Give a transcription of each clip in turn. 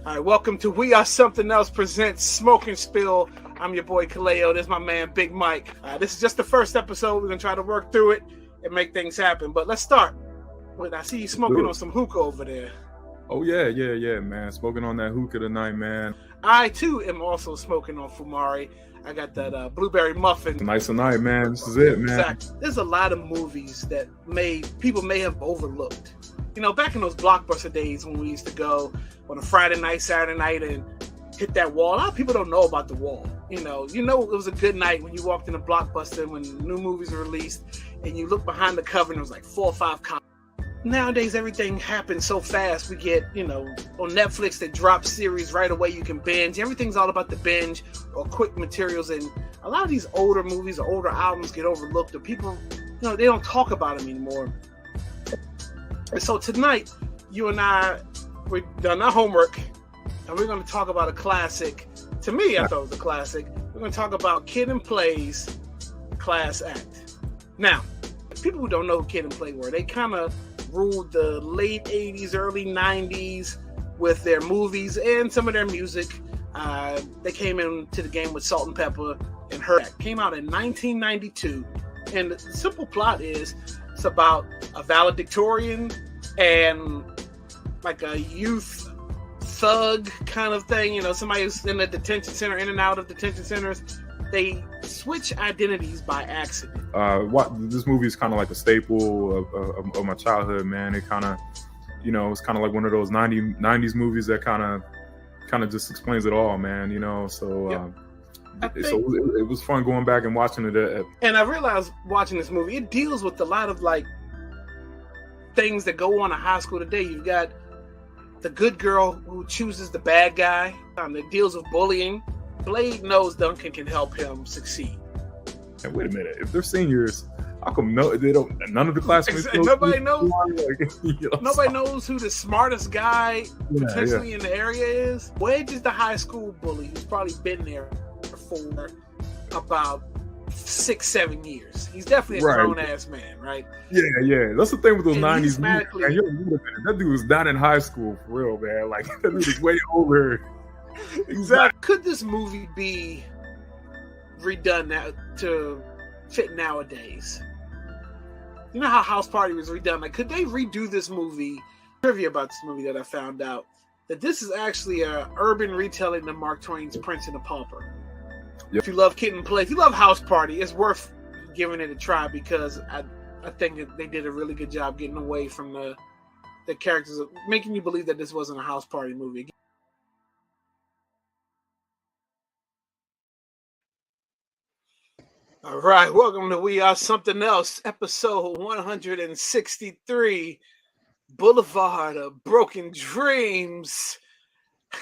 All right, welcome to We Are Something Else presents Smoke and Spill. I'm your boy Kaleo. This is my man Big Mike. This is just the first episode. We're gonna try to work through it and make things happen. But let's start. I see you smoking on some hookah over there. Oh yeah, man. Smoking on that hookah tonight, man. I too am also smoking on Fumari. I got that blueberry muffin. Nice tonight, man. This is it, man. Exactly. There's a lot of movies that people may have overlooked. You know, back in those blockbuster days when we used to go on a Friday night, Saturday night, and hit that wall. A lot of people don't know about the wall. You know, it was a good night when you walked in a blockbuster when new movies were released, and you look behind the cover and it was like 4 or 5 copies. Nowadays, everything happens so fast. We get, on Netflix, they drop series right away. You can binge. Everything's all about the binge or quick materials. And a lot of these older movies or older albums get overlooked, or people, they don't talk about them anymore. And so tonight, you and we've done our homework, and we're going to talk about a classic. To me, I thought it was a classic. We're going to talk about Kid and Play's Class Act. Now, people who don't know who Kid and Play were, they kind of ruled the late 80s, early 90s with their movies and some of their music. They came into the game with Salt and Pepper and Her. Came out in 1992. And the simple plot is it's about a valedictorian and like a youth thug kind of thing. Somebody who's in a detention center, in and out of detention centers. They switch identities by accident. This movie is kind of like a staple of my childhood, man. It kind of, it's kind of like one of those 90s movies that kind of just explains it all, man. So it was fun going back and watching it. And I realized watching this movie, it deals with a lot of like things that go on in high school today. You've got the good girl who chooses the bad guy. That deals with bullying. Blade knows Duncan can help him succeed. And wait a minute, if they're seniors, how come they don't? None of the classmates. Nobody knows. Nobody knows who the smartest guy potentially in the area is. Wedge is the high school bully who's probably been there for about 6-7 years. He's definitely a grown ass man, right? Yeah. That's the thing with those 90s movies. That dude was not in high school for real, man. Like that dude was way over. Exactly. Could this movie be redone now to fit nowadays? You know how House Party was redone? Like, could they redo this movie? Trivia about this movie that I found out that this is actually a urban retelling of Mark Twain's Prince and the Pauper. Yep. If you love Kid and Play, if you love House Party, it's worth giving it a try because I think that they did a really good job getting away from the characters, making you believe that this wasn't a House Party movie. All right, welcome to We Are Something Else, episode 163, Boulevard of Broken Dreams.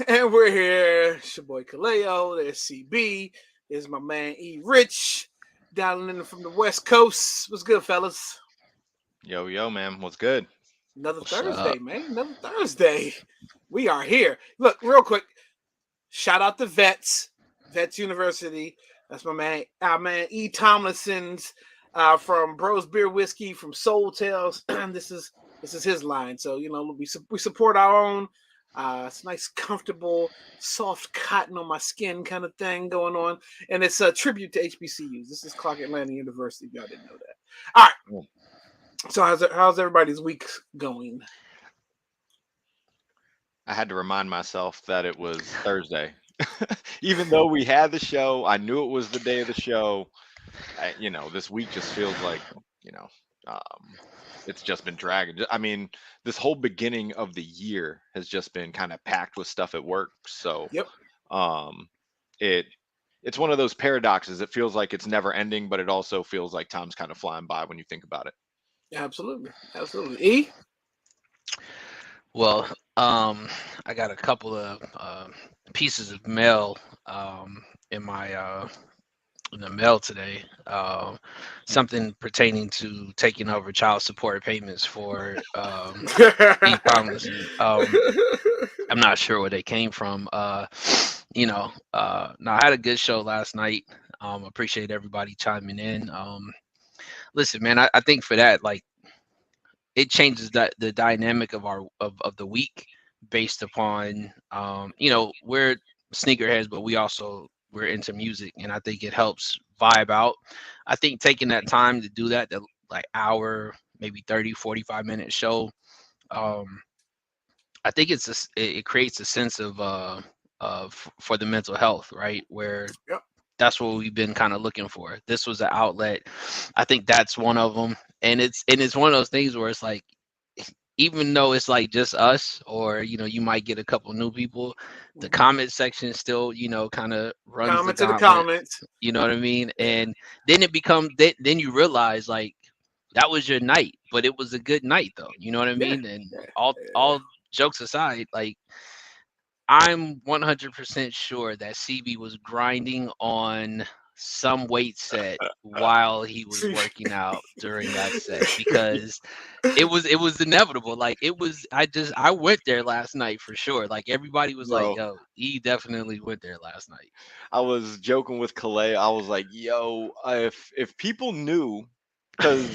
And we're here. It's your boy Kaleo. There's CB. There's my man E. Rich, dialing in from the West Coast. What's good, fellas? Yo, man. What's good? What's Thursday, up? Man. Another Thursday. We are here. Look, real quick, shout out to Vets University. That's my man E. Tomlinson's from Bros Beer Whiskey from Soul Tales. This is his line. So we support our own. It's nice, comfortable, soft cotton on my skin kind of thing going on, and it's a tribute to HBCUs. This is Clark Atlanta University. If y'all didn't know that. All right. So how's everybody's week going? I had to remind myself that it was Thursday. Even though we had the show, I knew it was the day of the show. This week just feels like, it's just been dragging. I mean, this whole beginning of the year has just been kind of packed with stuff at work. So, yep. It's one of those paradoxes. It feels like it's never ending, but it also feels like time's kind of flying by when you think about it. Absolutely. E? Well, I got a couple of pieces of mail in the mail today. Something pertaining to taking over child support payments for e-commerce. I'm not sure where they came from. No, I had a good show last night. Appreciate everybody chiming in. Listen, man, I think for that, like, it changes the dynamic of the week based upon we're sneakerheads, but we're into music, and I think it helps vibe out. I think taking that time to do that, the like hour, maybe 30-45 minute show, um I think it creates a sense of for the mental health, right? Where Yep. that's what we've been kind of looking for. This was an outlet. I think that's one of them, and it's one of those things where it's like, even though it's like just us, or you might get a couple new people, the comment section still kind of runs the Comment to the gauntlet. comments. You know what I mean? Yeah. And then it becomes then you realize, like, that was your night, but it was a good night though. You know what I Yeah. mean? And Yeah. all jokes aside, like, I'm 100% sure that CB was grinding on some weight set while he was working out during that set, because it was inevitable. Like, I went there last night for sure. Like, everybody was like, Bro, "Yo, he definitely went there last night." I was joking with Calais. I was like, "Yo, if people knew, because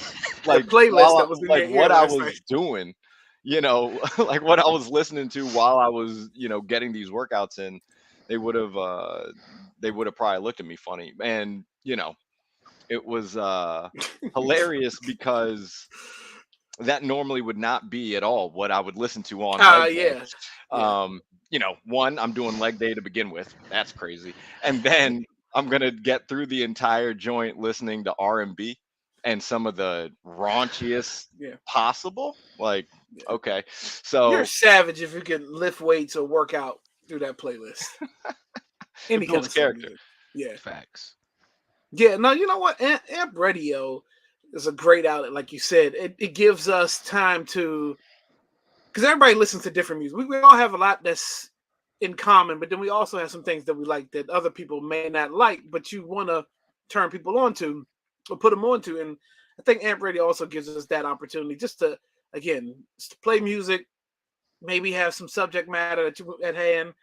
The like playlist that was in like their ear what I last night. was doing, like what I was listening to while I was, getting these workouts in, they would have probably looked at me funny, and it was hilarious because that normally would not be at all what I would listen to on leg day. Yeah. Yeah. One, I'm doing leg day to begin with. That's crazy. And then I'm gonna get through the entire joint listening to R&B and some of the raunchiest Yeah. possible. Like, Yeah. okay, You're a so savage if you can lift weights or work out through that playlist. it Any kind builds of song character. music. Yeah. Facts. Yeah. No, you know what? Amp Radio is a great outlet, like you said. It gives us time to, because everybody listens to different music. We all have a lot that's in common, but then we also have some things that we like that other people may not like, but you want to turn people on to or put them on to. And I think Amp Radio also gives us that opportunity just to, again, just to play music, maybe have some subject matter that you at hand,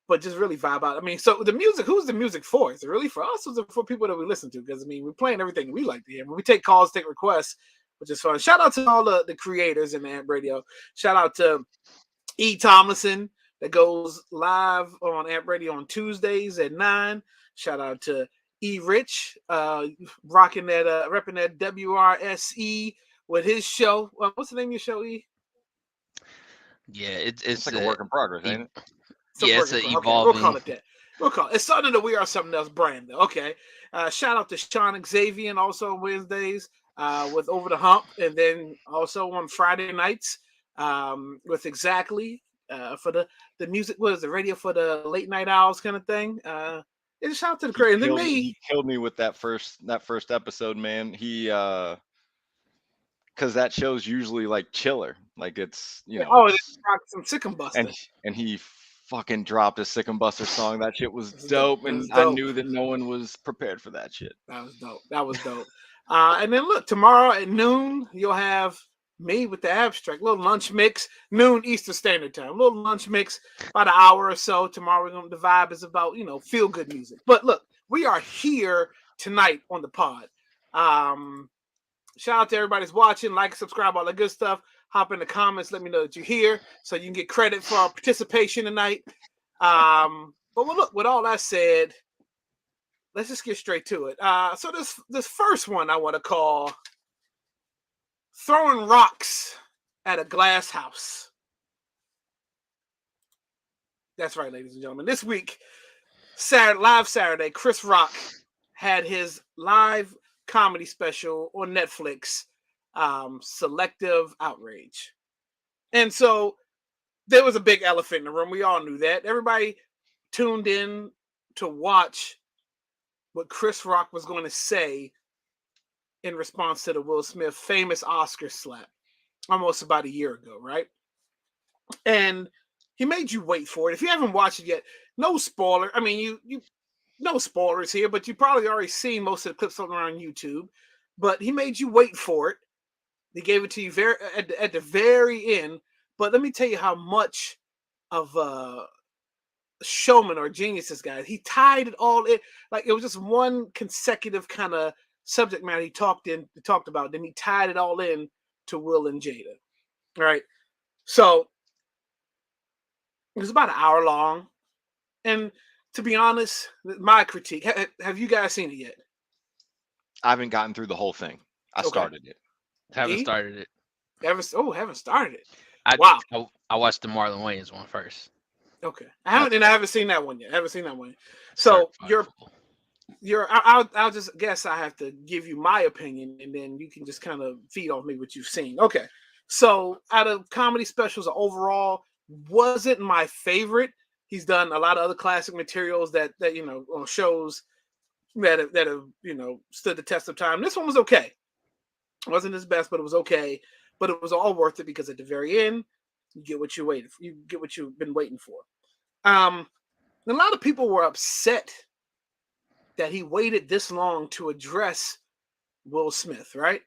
but just really vibe out. I mean, so the music, who's the music for? Is it really for us, or is it for people that we listen to? Because I mean, we're playing everything we like to hear. When we take calls, take requests, which is fun. Shout out to all the creators in Amp Radio. Shout out to E. Tomlinson that goes live on Amp Radio on Tuesdays at 9. Shout out to E. Rich, rocking that, repping that WRSE with his show. What's the name of your show, E? Yeah, It's like a work in progress, ain't it? it's an Okay, evolving. we'll call it that. We'll call it. It's something that we are something else brand though. Okay. Shout out to Sean Xavier also on Wednesdays with Over the Hump, and then also on Friday nights with Exactly for the music. What is it? Radio for the late night owls kind of thing. And shout out to the creator. And then me. He killed me with that first episode, man. He because that show's usually like chiller, like it's It's some Sick'em Buster. and he fucking dropped a Sick 'em Buster song. That shit was dope. dope, and I knew that no one was prepared for that shit. That was dope. And then look, tomorrow at noon you'll have me with the abstract, little lunch mix, noon Eastern Standard Time, little lunch mix, about an hour or so. Tomorrow the vibe is about feel good music. But look, we are here tonight on the pod. Shout out to everybody that's watching, like, subscribe, all that good stuff. Hop in the comments, let me know that you're here, so you can get credit for our participation tonight. But look, with all that said, let's just get straight to it. So this first one I want to call throwing rocks at a glass house. That's right, ladies and gentlemen. This week, live Saturday, Chris Rock had his live comedy special on Netflix, Selective Outrage. And so there was a big elephant in the room. We all knew that. Everybody tuned in to watch what Chris Rock was going to say in response to the Will Smith famous Oscar slap almost about a year ago, right? And he made you wait for it. If you haven't watched it yet, no spoiler. I mean, you no spoilers here, but you probably already seen most of the clips around YouTube. But he made you wait for it. He gave it to you at the very end. But let me tell you how much of a showman or genius this guy is. He tied it all in. Like, it was just one consecutive kind of subject matter he talked about. Then he tied it all in to Will and Jada. All right. So It was about an hour long, and to be honest, my critique. Have you guys seen it yet? I haven't gotten through the whole thing. I Okay. started it. Haven't E? started it. Haven't started it. I, Wow. I watched the Marlon Wayans one first. Okay, I haven't seen that one yet. I haven't seen that one. So Certified full. I'll just guess I have to give you my opinion, and then you can just kind of feed off me what you've seen. Okay, so out of comedy specials overall, wasn't my favorite. He's done a lot of other classic materials that on shows that have stood the test of time. This one was okay. It wasn't his best, but it was okay. But it was all worth it because at the very end, you get what you waited for. You get what you've been waiting for. A lot of people were upset that he waited this long to address Will Smith, right?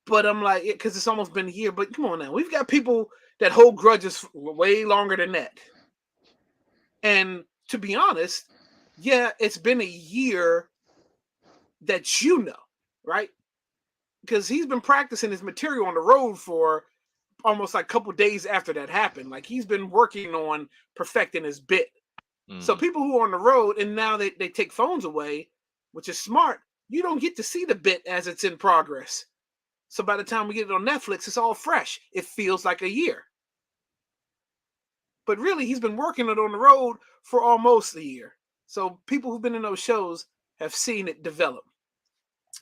But I'm like, because it's almost been a year. But come on now, we've got people that hold grudges way longer than that. And to be honest, yeah, it's been a year that right? Because he's been practicing his material on the road for almost like a couple days after that happened. Like he's been working on perfecting his bit. So people who are on the road and now they take phones away, which is smart, you don't get to see the bit as it's in progress. So by the time we get it on Netflix, it's all fresh. It feels like a year. But really, he's been working it on the road for almost a year. So people who've been in those shows have seen it develop.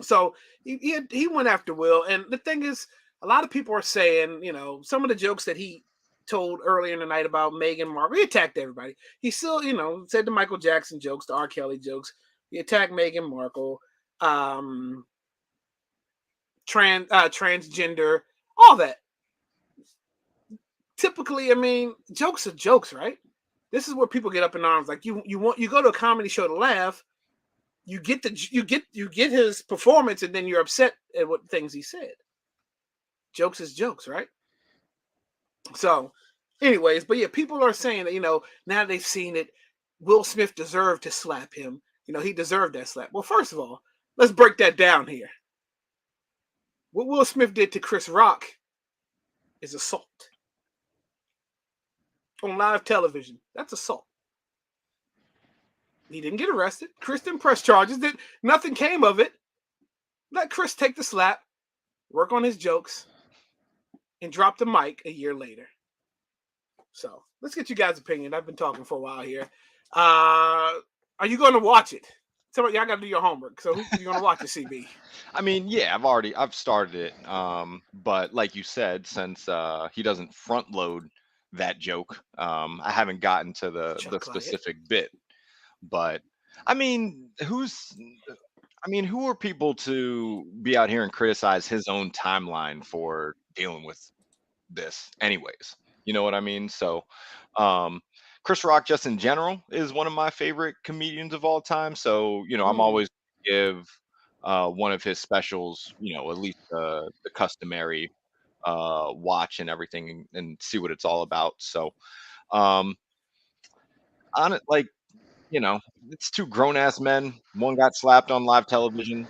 So he went after Will. And the thing is, a lot of people are saying, some of the jokes that he told earlier in the night about Meghan Markle, he attacked everybody. He still, said the Michael Jackson jokes, the R. Kelly jokes. He attacked Meghan Markle, transgender, all that. Typically, I mean, jokes are jokes, right? This is where people get up in arms. Like you go to a comedy show to laugh. You get his performance, and then you're upset at what things he said. Jokes is jokes, right? So, anyways, but yeah, people are saying that now they've seen it. Will Smith deserved to slap him. He deserved that slap. Well, first of all, let's break that down here. What Will Smith did to Chris Rock is assault on live television. That's assault. He didn't get arrested. Chris didn't press charges. Nothing came of it. Let Chris take the slap, work on his jokes, and drop the mic a year later. So let's get you guys' opinion. I've been talking for a while here. Are you going to watch it? Y'all got to do your homework. So who are you going to watch it, CB? I mean, yeah, I've started it. But like you said, since he doesn't front load that joke, I haven't gotten to the specific bit. But I mean, who are people to be out here and criticize his own timeline for dealing with this anyways? You know what I mean? So Chris Rock just in general is one of my favorite comedians of all time. So, I'm always give one of his specials, at least the customary watch and everything and see what it's all about. So on it, like, it's two grown ass men. One got slapped on live television.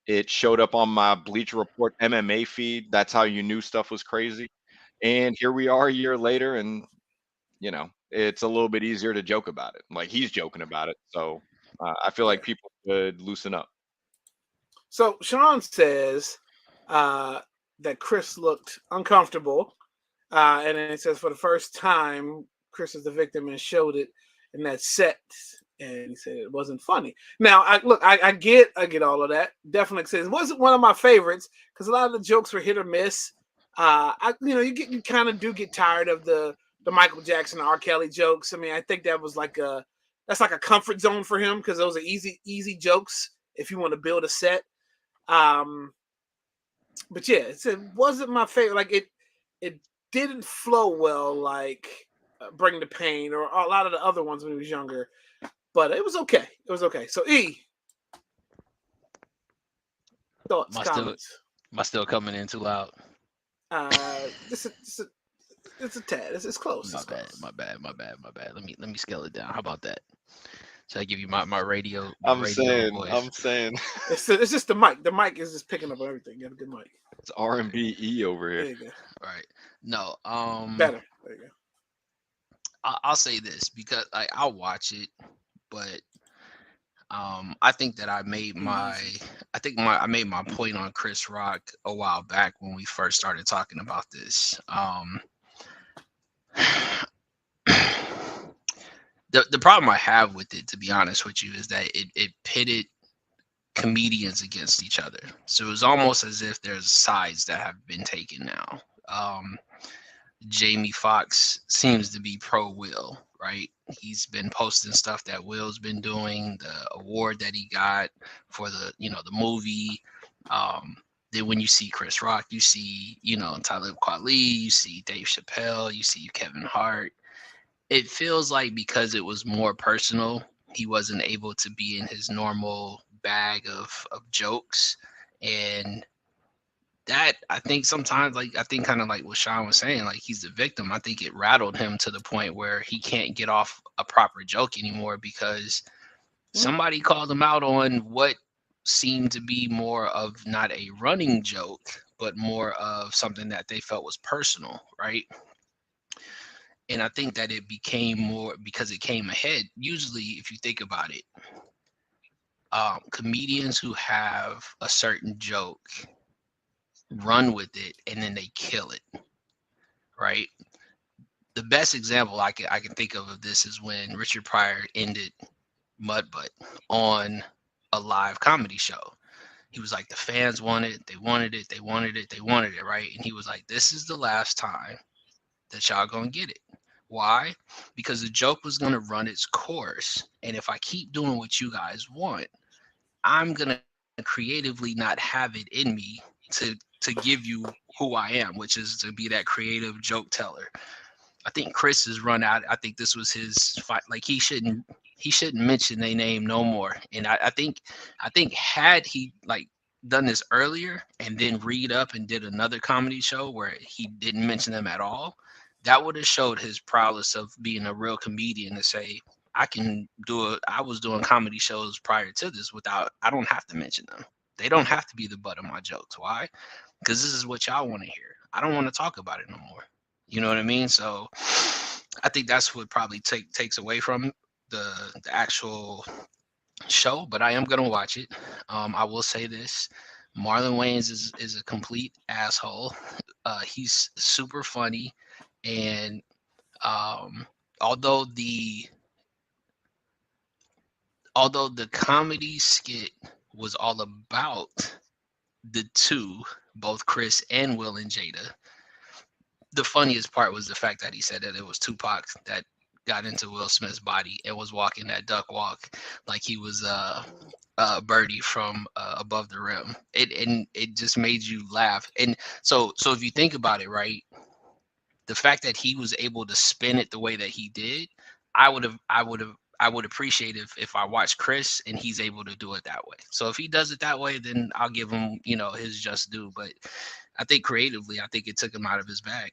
It showed up on my Bleacher Report MMA feed. That's how you knew stuff was crazy. And here we are a year later, and it's a little bit easier to joke about it. Like he's joking about it, so I feel like people could loosen up. So Sean says that Chris looked uncomfortable, and then it says for the first time Chris is the victim and showed it in that set, and he said it wasn't funny. Now, I get all of that. Definitely says it wasn't one of my favorites because a lot of the jokes were hit or miss. You kind of do get tired of the Michael Jackson, R. Kelly jokes. I mean, I think that was that's like a comfort zone for him because those are easy jokes if you want to build a set. But yeah, it wasn't my favorite. Like it didn't flow well like Bring the Pain or a lot of the other ones when he was younger. But it was okay. It was okay. So thoughts, comments. Am I still coming in too loud? It's a tad. It's close. My bad. Let me scale it down. How about that? So I give you my radio. I'm saying. It's just the mic. The mic is just picking up everything. You have a good mic. It's R&B over here. There you go. All right. No. Better. There you go. I'll say this because I'll watch it, but I think that I made my point on Chris Rock a while back when we first started talking about this. The problem I have with it, to be honest with you, is that it pitted comedians against each other. So it was almost as if there's sides that have been taken now. Jamie Foxx seems to be pro Will, right? He's been posting stuff that Will's been doing, the award that he got for the movie. Then when you see Chris Rock, you see, Talib Kweli, you see Dave Chappelle, you see Kevin Hart. It feels like because it was more personal, he wasn't able to be in his normal bag of jokes. And that, I think sometimes, kind of like what Sean was saying, like he's the victim. I think it rattled him to the point where he can't get off a proper joke anymore because somebody called him out on what seemed to be more of not a running joke, but more of something that they felt was personal, right? And I think that it became more because it came ahead. Usually, if you think about it, comedians who have a certain joke run with it and then they kill it, right? The best example I can think of this is when Richard Pryor ended Mudbutt on a live comedy show. He was like, the fans wanted it, they wanted it, they wanted it, they wanted it, right? And he was like, this is the last time that y'all gonna get it. Why? Because the joke was gonna run its course. And if I keep doing what you guys want, I'm gonna creatively not have it in me to give you who I am, which is to be that creative joke teller. I think Chris has run out. I think this was his fight. Like he shouldn't mention their name no more. And I think had he like done this earlier and then read up and did another comedy show where he didn't mention them at all, that would have showed his prowess of being a real comedian to say, I was doing comedy shows prior to this I don't have to mention them. They don't have to be the butt of my jokes. Why? Because this is what y'all want to hear. I don't want to talk about it no more. You know what I mean? So I think that's what probably takes away from the actual show, but I am going to watch it. I will say this. Marlon Wayans is a complete asshole. He's super funny. And although the comedy skit was all about the two, both Chris and Will and Jada, the funniest part was the fact that he said that it was Tupac that got into Will Smith's body and was walking that duck walk like he was Birdie from Above the Rim. It just made you laugh. And so if you think about it, right, the fact that he was able to spin it the way that he did, I would appreciate if I watch Chris and he's able to do it that way. So if he does it that way, then I'll give him, his just due. But I think creatively, I think it took him out of his bag.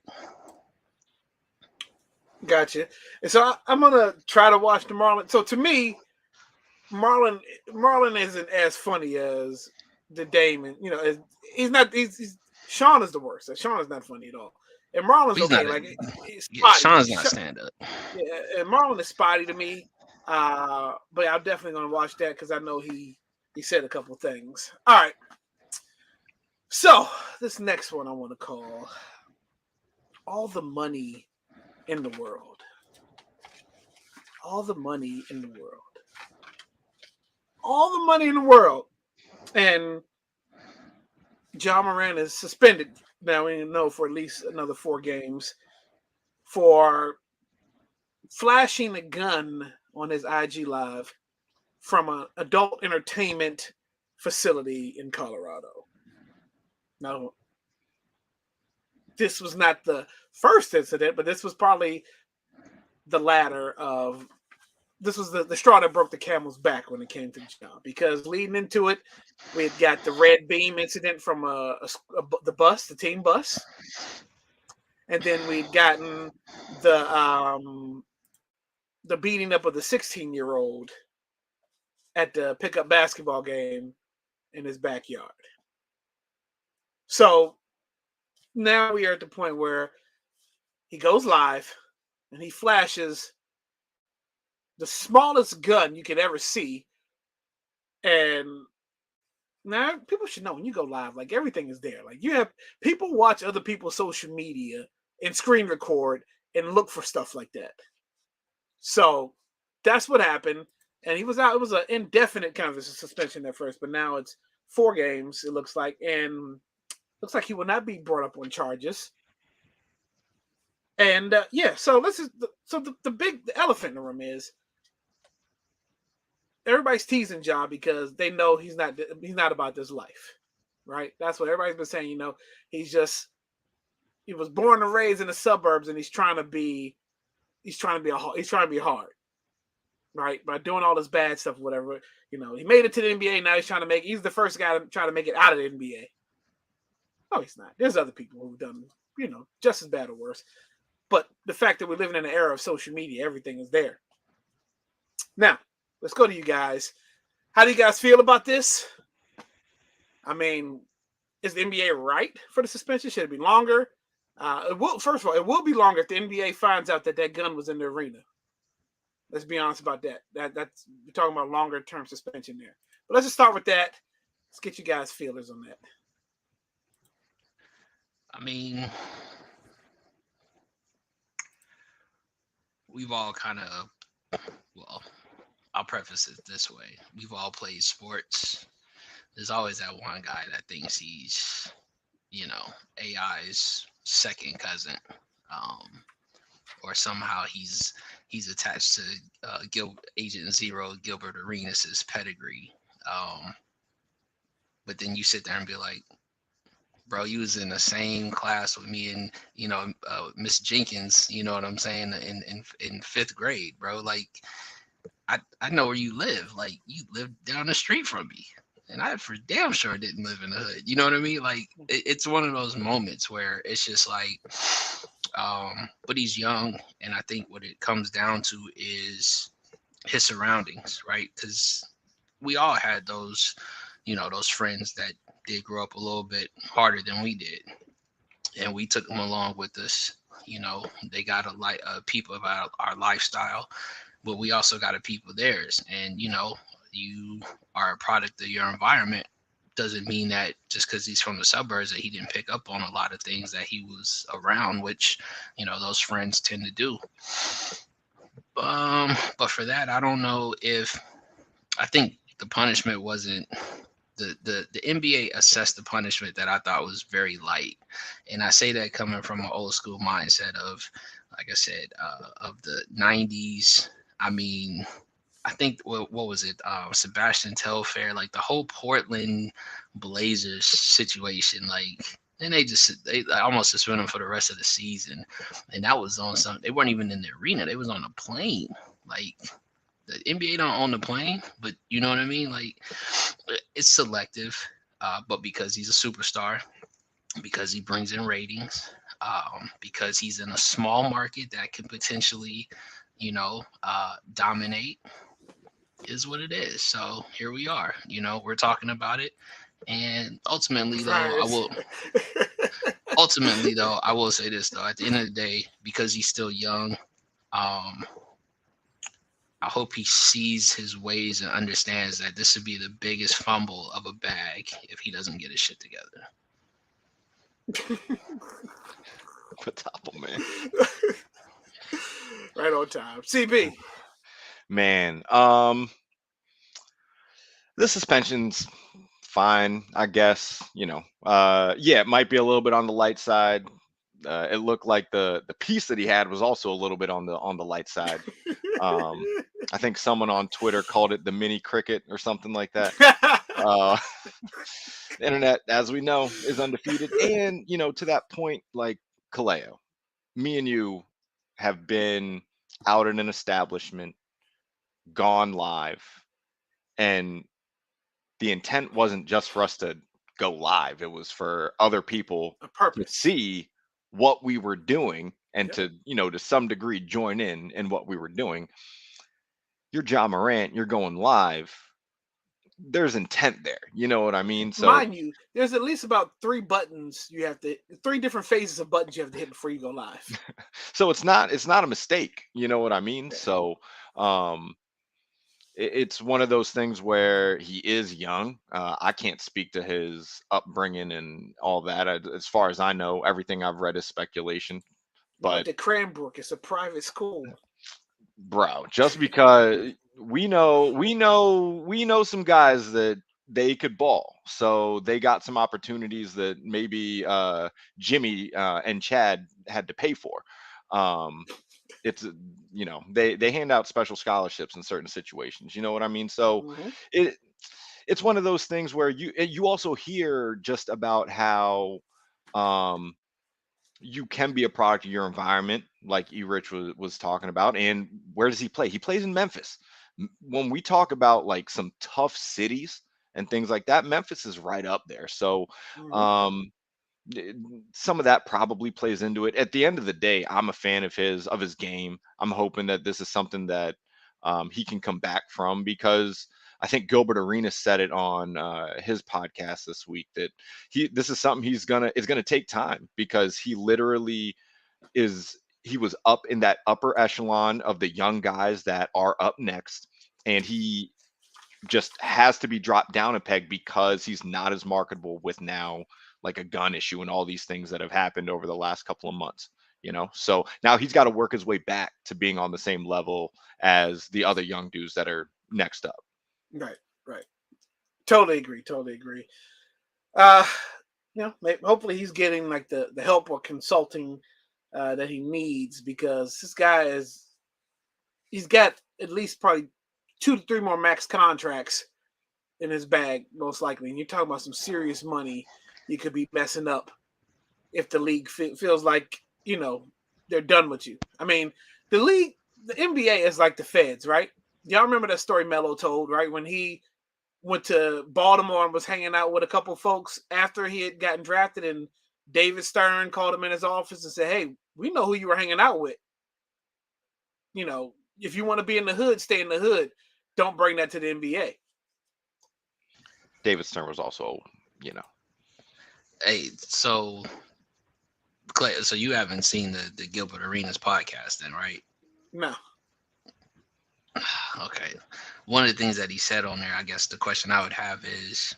Gotcha. And so I'm gonna try to watch the Marlon. So to me, Marlon isn't as funny as the Damon. He's not. He's Sean is the worst. Sean is not funny at all. And Marlon's He's okay. Sean's not stand up. Yeah, and Marlon is spotty to me. But I'm definitely gonna watch that because I know he said a couple things. All right. So this next one I want to call All the Money in the World. All the money in the world. All the money in the world. And John Moran is suspended. Now we know for at least another 4 games for flashing a gun on his IG Live from an adult entertainment facility in Colorado. Now, this was not the first incident, but this was probably the latter of. This was the straw that broke the camel's back when it came to the job, because leading into it, we had got the red beam incident from the team bus, and then we'd gotten the beating up of the 16-year-old at the pickup basketball game in his backyard. So now we are at the point where he goes live and he flashes the smallest gun you could ever see. And now people should know when you go live, like everything is there. Like you have people watch other people's social media and screen record and look for stuff like that. So that's what happened. And he was out. It was an indefinite kind of a suspension at first, but now it's 4 games, it looks like. And looks like he will not be brought up on charges. And yeah, so this is the big elephant in the room is everybody's teasing Ja because they know he's not about this life, right? That's what everybody's been saying. You know, he was born and raised in the suburbs, and he's trying to be hard, right? By doing all this bad stuff, or whatever. You know, he made it to the NBA. Now he's the first guy to try to make it out of the NBA. No, he's not. There's other people who've done, just as bad or worse. But the fact that we're living in an era of social media, everything is there. Now, let's go to you guys. How do you guys feel about this? I mean, is the NBA right for the suspension? Should it be longer? First of all, it will be longer if the NBA finds out that gun was in the arena. Let's be honest about that. That's we're talking about longer term suspension there. But let's just start with that. Let's get you guys' feelers on that. I mean, we've all kind of, well, I'll preface it this way. We've all played sports. There's always that one guy that thinks he's, AI's second cousin. Or somehow he's attached to Agent Zero, Gilbert Arenas' pedigree. But then you sit there and be like, bro, you was in the same class with me and, Miss Jenkins, you know what I'm saying, in 5th grade, bro. Like, I know where you live. Like, you live down the street from me. And I for damn sure didn't live in the hood. You know what I mean? Like, it's one of those moments where it's just like, but he's young. And I think what it comes down to is his surroundings, right? Because we all had those, those friends that did grow up a little bit harder than we did. And we took them along with us. They got a peep about our lifestyle, but we also got a peep of theirs. And, you are a product of your environment doesn't mean that just because he's from the suburbs that he didn't pick up on a lot of things that he was around, which, those friends tend to do. But for that, I don't know I think the punishment wasn't the NBA assessed the punishment that I thought was very light. And I say that coming from an old school mindset of, like I said, of the 90s. I mean, I think what was it? Sebastian Telfair, like the whole Portland Blazers situation, like, and they almost suspended them for the rest of the season, and that was on some. They weren't even in the arena; they was on a plane. Like, the NBA don't own the plane, but you know what I mean. Like, it's selective, but because he's a superstar, because he brings in ratings, because he's in a small market that can potentially, dominate. Is what it is. So here we are. We're talking about it, and ultimately, though, I will say this though. At the end of the day, because he's still young, I hope he sees his ways and understands that this would be the biggest fumble of a bag if he doesn't get his shit together. Quintuple, man. Right on time. CB. Man, the suspension's fine, I guess. Yeah, it might be a little bit on the light side. It looked like the piece that he had was also a little bit on the light side. I think someone on Twitter called it the mini cricket or something like that. The internet, as we know, is undefeated. And, to that point, like Kaleo, me and you have been out in an establishment, gone live, and the intent wasn't just for us to go live. It was for other people to see what we were doing and to, to some degree join in what we were doing. You're Ja Morant, you're going live. there's intent there. You know what I mean? So Mind you, there's at least about 3 different phases of buttons you have to hit before you go live. so it's not a mistake. You know what I mean? Yeah. So um it's one of those things where he is young. I can't speak to his upbringing and all that. As far as I know, everything I've read is speculation. Not But like the Cranbrook. It's a private school. bro, just because we know some guys that they could ball, so they got some opportunities that maybe Jimmy and Chad had to pay for. Um, it's they hand out special scholarships in certain situations. You know what I mean? So Hmm. it it's one of those things where you also hear just about how um you can be a product of your environment, like E-Rich was talking about. And where does he play? He plays in Memphis. When we talk about like some tough cities and things like that, Memphis is right up there. So Hmm. um, eh, some of that probably plays into it. At the end of the day, I'm a fan of his game. I'm hoping that this is something that he can come back from, because I think Gilbert Arenas said it on his podcast this week that this is something it's gonna take time, because he was up in that upper echelon of the young guys that are up next, and he just has to be dropped down a peg because he's not as marketable with now like a gun issue and all these things that have happened over the last couple of months. So now he's got to work his way back to being on the same level as the other young dudes that are next up. Right, right. Totally agree. Totally agree. Uh, hopefully he's getting like the help or consulting that he needs, because this guy he's got at least probably 2 to 3 more max contracts in his bag, most likely. And you're talking about some serious money you could be messing up if the league feels like they're done with you. I mean, the NBA is like the Feds, right? Y'all remember that story Melo told, right? When he went to Baltimore and was hanging out with a couple folks after he had gotten drafted, and David Stern called him in his office and said, "Hey, we know who you were hanging out with. If you want to be in the hood, stay in the hood. Don't bring that to the NBA." David Stern was also, you know, Hey, so Clay, so you haven't seen the Gilbert Arenas podcast then, right? No. Okay. One of the things that he said on there, I guess the question I would have is,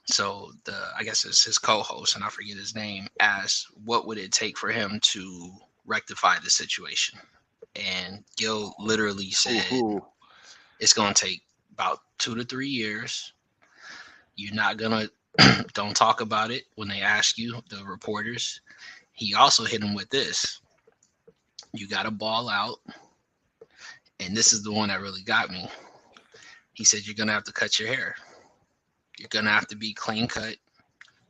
so I guess it's his co-host, and I forget his name, asked what would it take for him to rectify the situation. And Gil literally said it's gonna take about 2 to 3 years. You're not gonna don't talk about it when they ask you, the reporters. He also hit him with this. You gotta ball out. And this is the one that really got me. He said you're gonna have to cut your hair. You're gonna have to be clean cut.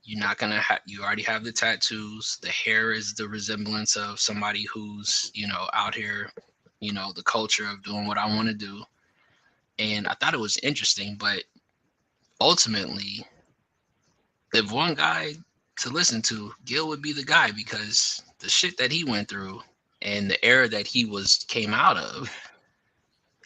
You're not gonna have. You already have the tattoos. The hair is the resemblance of somebody who's out here, the culture of doing what I want to do. And I thought it was interesting, but ultimately, if one guy to listen to, Gil would be the guy, because the shit that he went through and the era that he came out of.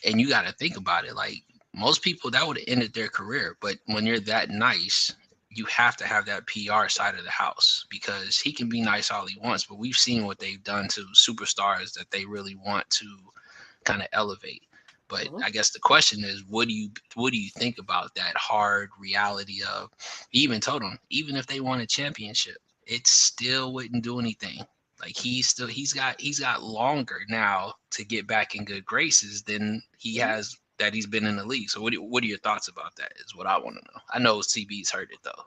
And you got to think about it. Like, most people, that would have ended their career. But when you're that nice, you have to have that PR side of the house, because he can be nice all he wants. But we've seen what they've done to superstars that they really want to kind of elevate. But I guess the question is, what do you think about that hard reality of, he even told them, even if they won a championship, it still wouldn't do anything. Like, he's got longer now to get back in good graces than he has that he's been in the league. So what are your thoughts about that is what I want to know. I know CB's heard it though.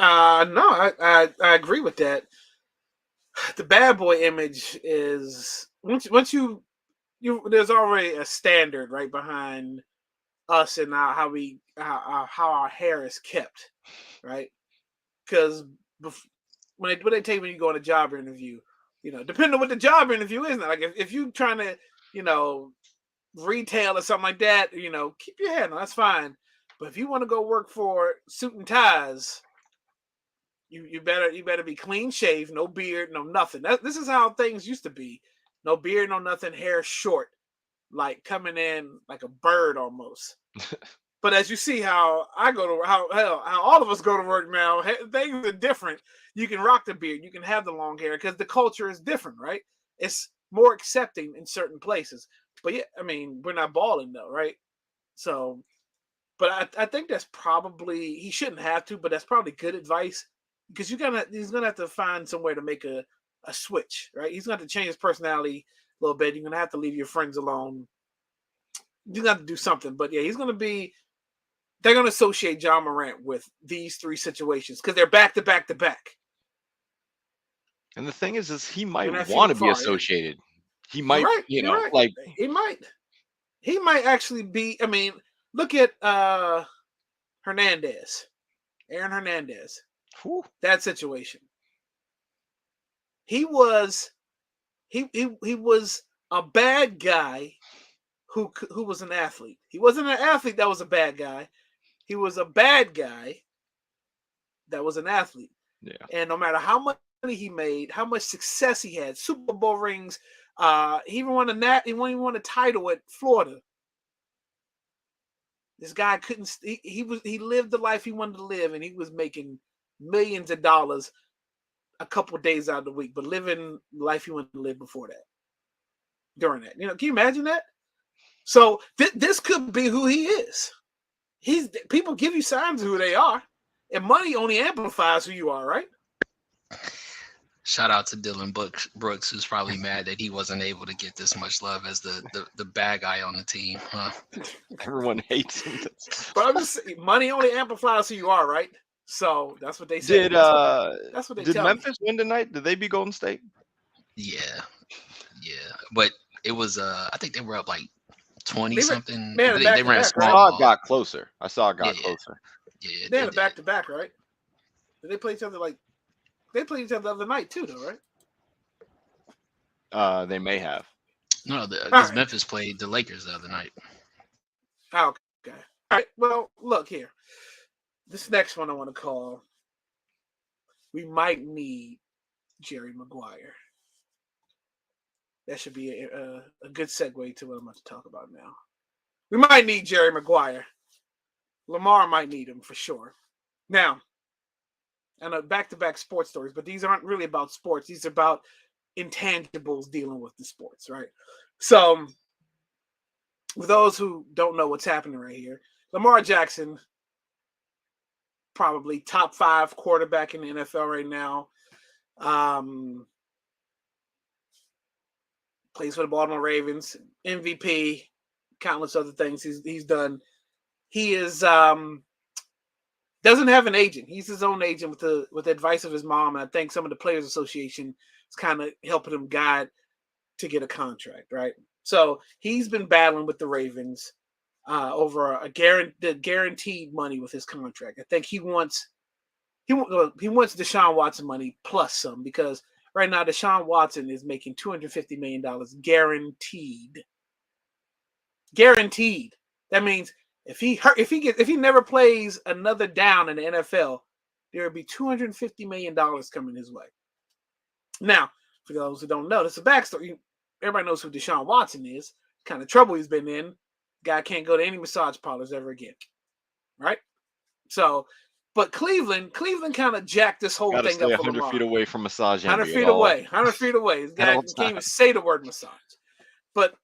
No, I agree with that. The bad boy image is, once you there's already a standard right behind us and how our hair is kept, right? Because when they take when you go on a job interview, depending on what the job interview is, like if you trying to retail or something like that, keep your hair. No, that's fine. But if you want to go work for suit and ties, you better be clean shaved, no beard, no nothing. This is how things used to be. No beard, no nothing, hair short, like coming in like a bird almost. But as you see how I go to how all of us go to work now, things are different. You can rock the beard, you can have the long hair because the culture is different, right? It's more accepting in certain places. But yeah, I mean, we're not balling though, right? So, but I think that's probably he shouldn't have to, but that's probably good advice because he's gonna have to find somewhere to make a switch, right? He's gonna have to change his personality a little bit. You're gonna have to leave your friends alone. You're gonna have to do something. But yeah, they're gonna associate John Morant with these three situations because they're back to back to back. And the thing is he might not want to feeling be far, associated. He You're might, right. you You're know, right. like He might actually be. I mean, look at Hernandez, Aaron Hernandez. whew, That situation. He was he was a bad guy who was an athlete. He wasn't an athlete that was a bad guy. He was a bad guy that was an athlete. yeah. And no matter how much money he made, how much success he had, Super Bowl rings, he even won a title at Florida. This guy couldn't. He lived the life he wanted to live, and he was making millions of dollars a couple of days out of the week, but living the life he wanted to live before that. During that, can you imagine that? So this could be who he is. People give you signs of who they are, and money only amplifies who you are, right? Shout out to Dylan Brooks, who's probably mad that he wasn't able to get this much love as the bad guy on the team. Huh? Everyone hates him. But I'm just saying, money only amplifies who you are, right? So that's what they say. That's what they did tell Memphis me. win tonight? Did they beat Golden State? Yeah. But it was I think they were up like 20 something. They had a They ran back-to-back, small I right? saw it got closer. Closer. Yeah, They had a back-to-back, right? Did they play each other they played each other the other night too, though, right? They may have. No, because Memphis played the Lakers the other night. Oh, okay. All right. Well, look here. This next one I want to call. We might need Jerry Maguire. That should be a good segue to what I'm about to talk about now. We might need Jerry Maguire. Lamar might need him for sure. Now, and back-to-back sports stories, but these aren't really about sports. These are about intangibles dealing with the sports, right? So, for those who don't know what's happening right here, Lamar Jackson, probably top 5 quarterback in the NFL right now. Plays for the Baltimore Ravens, MVP, countless other things he's done. He is doesn't have an agent. He's his own agent with the advice of his mom. And I think some of the Players Association is kind of helping him guide to get a contract, right? So he's been battling with the Ravens over the guaranteed money with his contract. I think he wants Deshaun Watson money plus some because right now Deshaun Watson is making $250 million guaranteed. Guaranteed. That means if he never plays another down in the NFL, there will be $250 million coming his way. Now, for those who don't know, that's a backstory. Everybody knows who Deshaun Watson is. Kind of trouble he's been in. Guy can't go to any massage parlors ever again. Right? So, but Cleveland kind of jacked this whole thing up for 100 Lamar. feet away from massage. 100 feet away. 100 feet away. This guy can't even say the word massage. But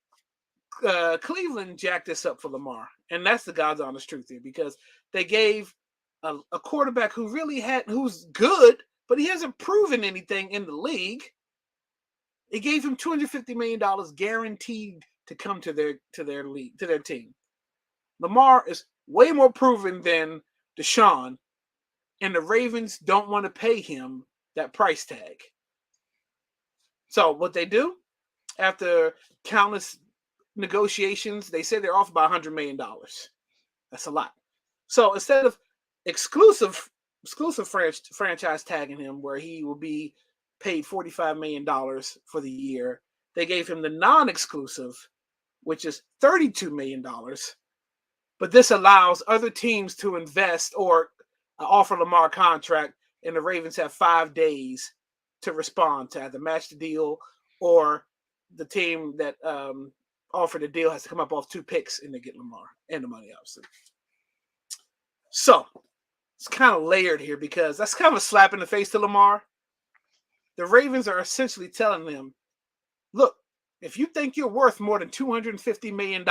Cleveland jacked this up for Lamar, and that's the God's honest truth here because they gave a quarterback who's good, but he hasn't proven anything in the league. They gave him $250 million guaranteed to come to their league, to their team. Lamar is way more proven than Deshaun, and the Ravens don't want to pay him that price tag. So what they do after countless negotiations, they say they're off by $100 million. That's a lot. So instead of exclusive franchise tagging him, where he will be paid $45 million for the year, they gave him the non-exclusive, which is $32 million. But this allows other teams to invest or offer Lamar a contract, and the Ravens have 5 days to respond to either match the deal or the team that offered the deal has to come up off 2 picks and they get Lamar and the money, obviously. So it's kind of layered here because that's kind of a slap in the face to Lamar. The Ravens are essentially telling them, look, if you think you're worth more than $250 million,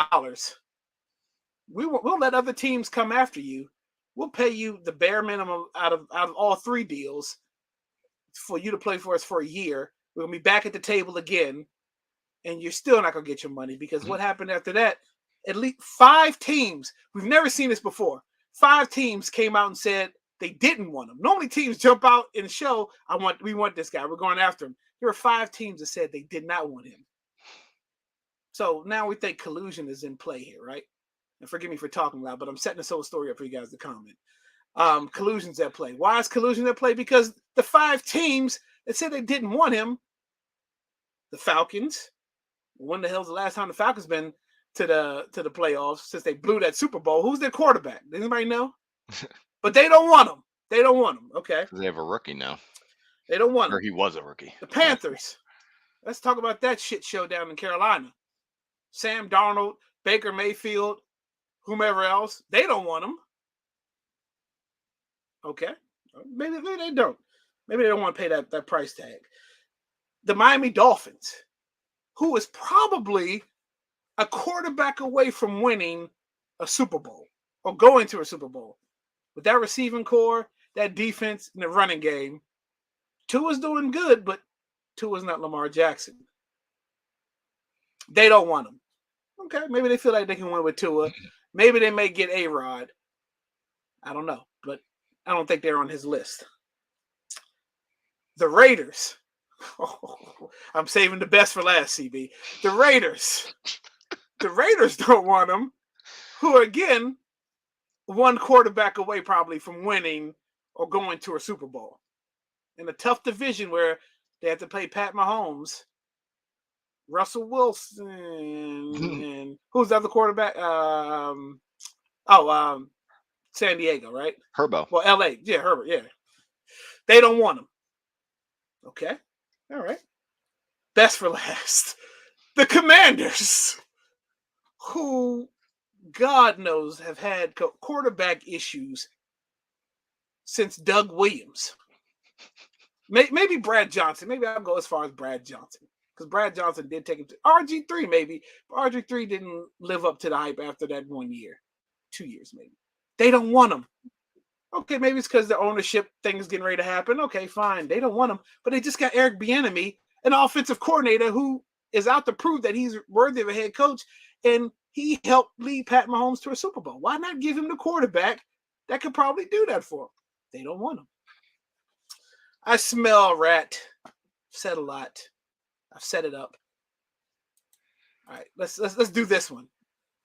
we'll let other teams come after you. We'll pay you the bare minimum out of all three deals for you to play for us for a year. We're going to be back at the table again, and you're still not going to get your money because what happened after that? At least 5 teams, we've never seen this before. 5 teams came out and said they didn't want him. Normally teams jump out and show, we want this guy. We're going after him. There were 5 teams that said they did not want him. So now we think collusion is in play here, right? And forgive me for talking loud, but I'm setting this whole story up for you guys to comment. Collusion's at play. Why is collusion at play? Because the 5 teams that said they didn't want him, the Falcons, when the hell's the last time the Falcons been to the playoffs since they blew that Super Bowl? Who's their quarterback? Does anybody know? But they don't want him. They don't want him. Okay. They have a rookie now. They don't want him. Or he was a rookie. The Panthers. Let's talk about that shit show down in Carolina. Sam Darnold, Baker Mayfield, whomever else. They don't want him. Okay. Maybe they don't. Maybe they don't want to pay that price tag. The Miami Dolphins, who is probably a quarterback away from winning a Super Bowl or going to a Super Bowl. With that receiving core, that defense, and the running game, Tua's doing good, but Tua's not Lamar Jackson. They don't want him. Okay, maybe they feel like they can win with Tua. Maybe they may get A-Rod. I don't know, but I don't think they're on his list. The Raiders. Oh, I'm saving the best for last, CB. The Raiders. The Raiders don't want him, who are, again, one quarterback away probably from winning or going to a Super Bowl. In a tough division where they have to play Pat Mahomes, Russell Wilson, and who's the other quarterback? San Diego, right? Herbo. Well, L.A. Yeah, Herbert, yeah. They don't want him. Okay. All right. Best for last. The Commanders, who God knows have had quarterback issues since Doug Williams. Maybe Brad Johnson. Maybe I'll go as far as Brad Johnson. Because Brad Johnson did take him to RG3 maybe. But RG3 didn't live up to the hype after that 1 year. 2 years maybe. They don't want him. Okay, maybe it's because the ownership thing is getting ready to happen. Okay, fine. They don't want him. But they just got Eric Bieniemy, an offensive coordinator who is out to prove that he's worthy of a head coach. And he helped lead Pat Mahomes to a Super Bowl. Why not give him the quarterback that could probably do that for him? They don't want him. I smell a rat. I've said a lot. I've set it up. All right, let's do this one.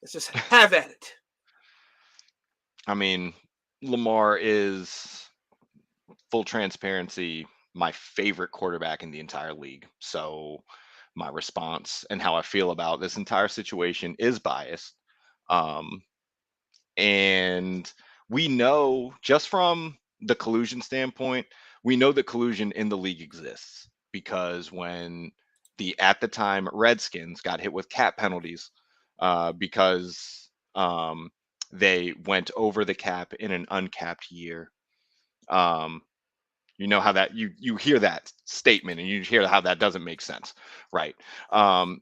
Let's just have at it. I mean, Lamar is, full transparency, my favorite quarterback in the entire league. So my response and how I feel about this entire situation is biased. And we know, just from the collusion standpoint, we know that collusion in the league exists, because when the, at the time, Redskins got hit with cap penalties because they went over the cap in an uncapped year. You know how that you hear that statement and you hear how that doesn't make sense, right?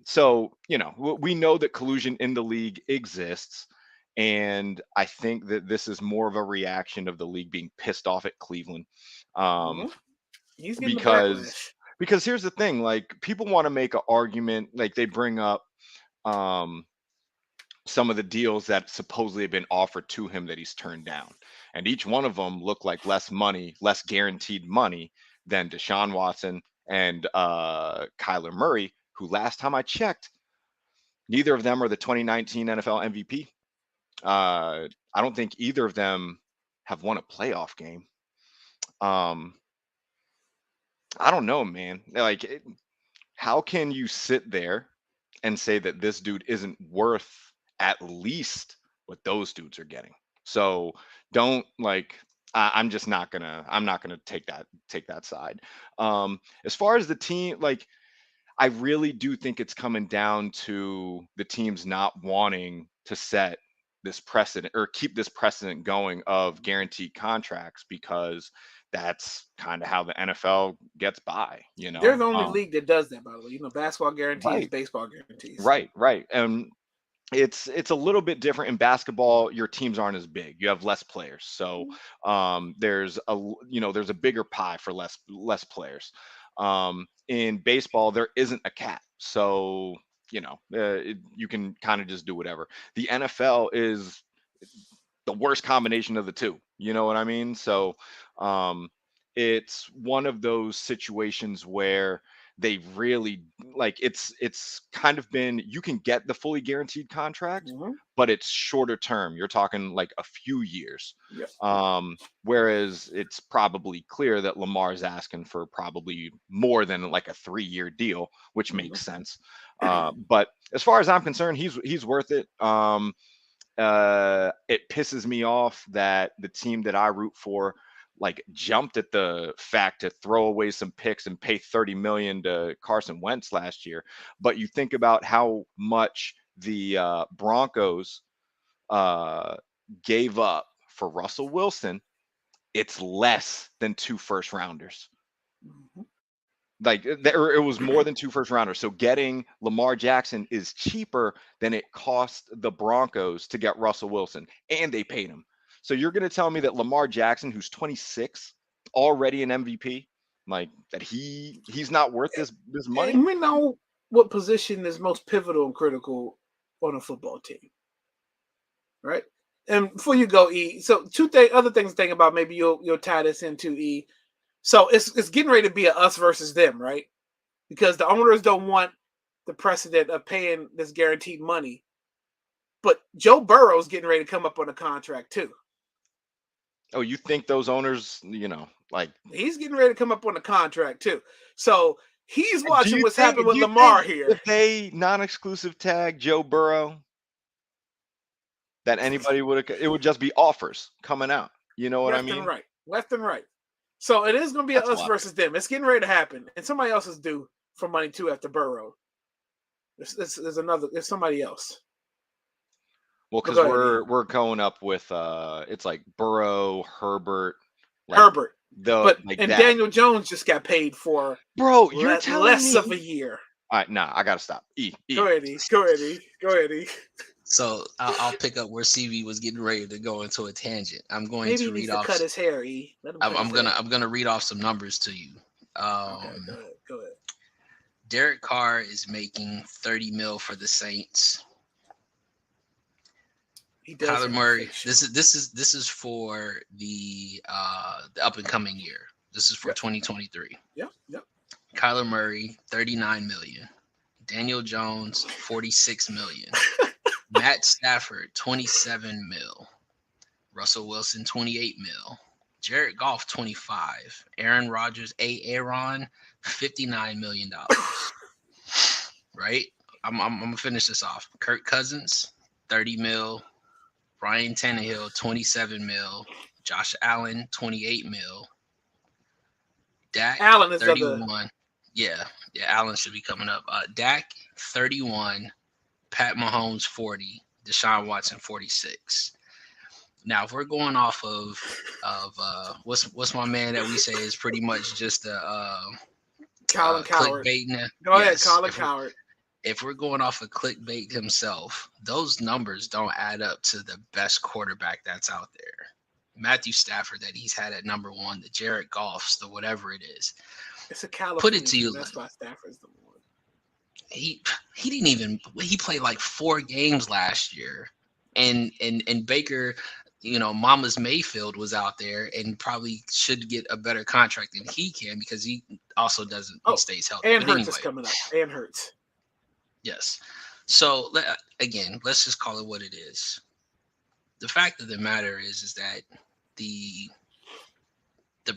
So we know that collusion in the league exists, and I think that this is more of a reaction of the league being pissed off at Cleveland, He's getting the because here's the thing: like, people want to make an argument, like they bring up some of the deals that supposedly have been offered to him that he's turned down. And each one of them look like less money, less guaranteed money than Deshaun Watson and Kyler Murray, who, last time I checked, neither of them are the 2019 NFL MVP. I don't think either of them have won a playoff game. I don't know, man. Like, how can you sit there and say that this dude isn't worth at least what those dudes are getting? So don't, like, I'm not gonna take that side. As far as the team, like, I really do think it's coming down to the teams not wanting to set this precedent or keep this precedent going of guaranteed contracts, because that's kind of how the NFL gets by, They're the only league that does that, by the way. Basketball guarantees, Right. baseball guarantees. Right. And it's a little bit different in basketball. Your teams aren't as big. You have less players. So there's a bigger pie for less players. In baseball, there isn't a cap. So, you can kind of just do whatever. The NFL is the worst combination of the two. You know what I mean? So it's one of those situations where they really it's kind of been, you can get the fully guaranteed contract, but it's shorter term. You're talking like a few years. Whereas it's probably clear that Lamar's asking for probably more than like a 3-year deal, which makes sense. But as far as I'm concerned, he's worth it. It pisses me off that the team that I root for jumped at the fact to throw away some picks and pay $30 million to Carson Wentz last year. But you think about how much the Broncos gave up for Russell Wilson, it's less than 2 first rounders. It was more than 2 first rounders. So getting Lamar Jackson is cheaper than it cost the Broncos to get Russell Wilson, and they paid him. So you're going to tell me that Lamar Jackson, who's 26, already an MVP, that he's not worth this money? And we know what position is most pivotal and critical on a football team, right? And before you go, E, so other things to think about. Maybe you'll tie this into E. So it's getting ready to be a us versus them, right? Because the owners don't want the precedent of paying this guaranteed money, but Joe Burrow's getting ready to come up on a contract too. Oh, you think those owners, he's getting ready to come up on a contract too. So he's watching what's happening with Lamar here. If they non-exclusive tag Joe Burrow, that anybody it would just be offers coming out. You know what I mean? Left and right. So it is going to be us versus them. It's getting ready to happen, and somebody else is due for money too after Burrow. There's somebody else. Well, because we're going up with it's like Burrow, Herbert, and Daniel Jones just got paid for. Bro, you're telling less me of a year. All right, I gotta stop. Go ahead, E. So I'll pick up where CV was getting ready to go into a tangent. I'm going Maybe to read off. Cut his hair, E. I'm gonna read off some numbers to you. Okay, go ahead. Derek Carr is making $30 million for the Saints. Kyler Murray. This is for the up and coming year. This is for 2023. Yep. Kyler Murray, $39 million. Daniel Jones, $46 million. Matt Stafford, $27 million. Russell Wilson, $28 million. Jared Goff, $25 million. Aaron Rodgers, $59 million. Right? I'm gonna finish this off. Kirk Cousins, $30 million. Ryan Tannehill, $27 million. Josh Allen, $28 million. Dak, Allen is 31. Yeah, Allen should be coming up. Dak, 31. Pat Mahomes, 40. Deshaun Watson, 46. Now, if we're going off of what's my man that we say is pretty much just a Colin Coward. Clickbait. Go ahead, Colin Coward. If we're going off of clickbait himself, those numbers don't add up to the best quarterback that's out there. Matthew Stafford that he's had at number 1, the Jared Goffs, the whatever it is. It's a California. Put it to you. That's why Stafford's the one. He played like 4 games last year, and Baker, Mama's Mayfield was out there and probably should get a better contract than he can because he also doesn't. He stays healthy. And Hurts is coming up. And Hurts. Yes. So again, let's just call it what it is. The fact of the matter is that the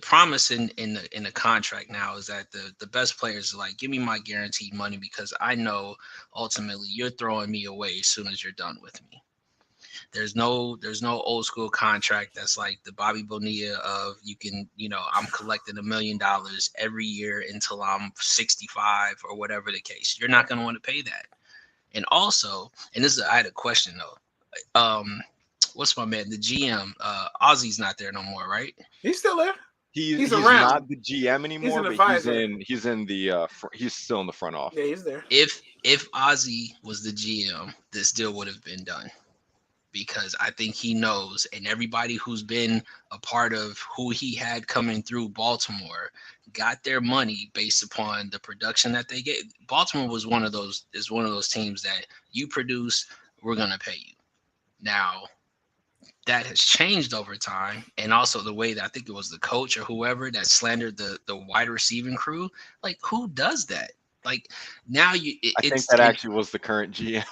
promise in the contract now is that the best players are like, give me my guaranteed money because I know ultimately you're throwing me away as soon as you're done with me. There's no old school contract that's like the Bobby Bonilla of I'm collecting $1 million every year until I'm 65 or whatever the case. You're not going to want to pay that. And also, I had a question though. what's my man? The GM, Ozzy's not there no more, right? He's still there. He's around. not the GM anymore, an but advisor. he's in the he's still in the front office. Yeah, he's there. If Ozzy was the GM, this deal would have been done, because I think he knows, and everybody who's been a part of who he had coming through Baltimore got their money based upon the production that they get. Baltimore was one of those teams that you produce, we're gonna pay you. Now that has changed over time, and also the way that I think it was the coach or whoever that slandered the wide receiving crew. Like, who does that? Like, now I think that actually was the current GM.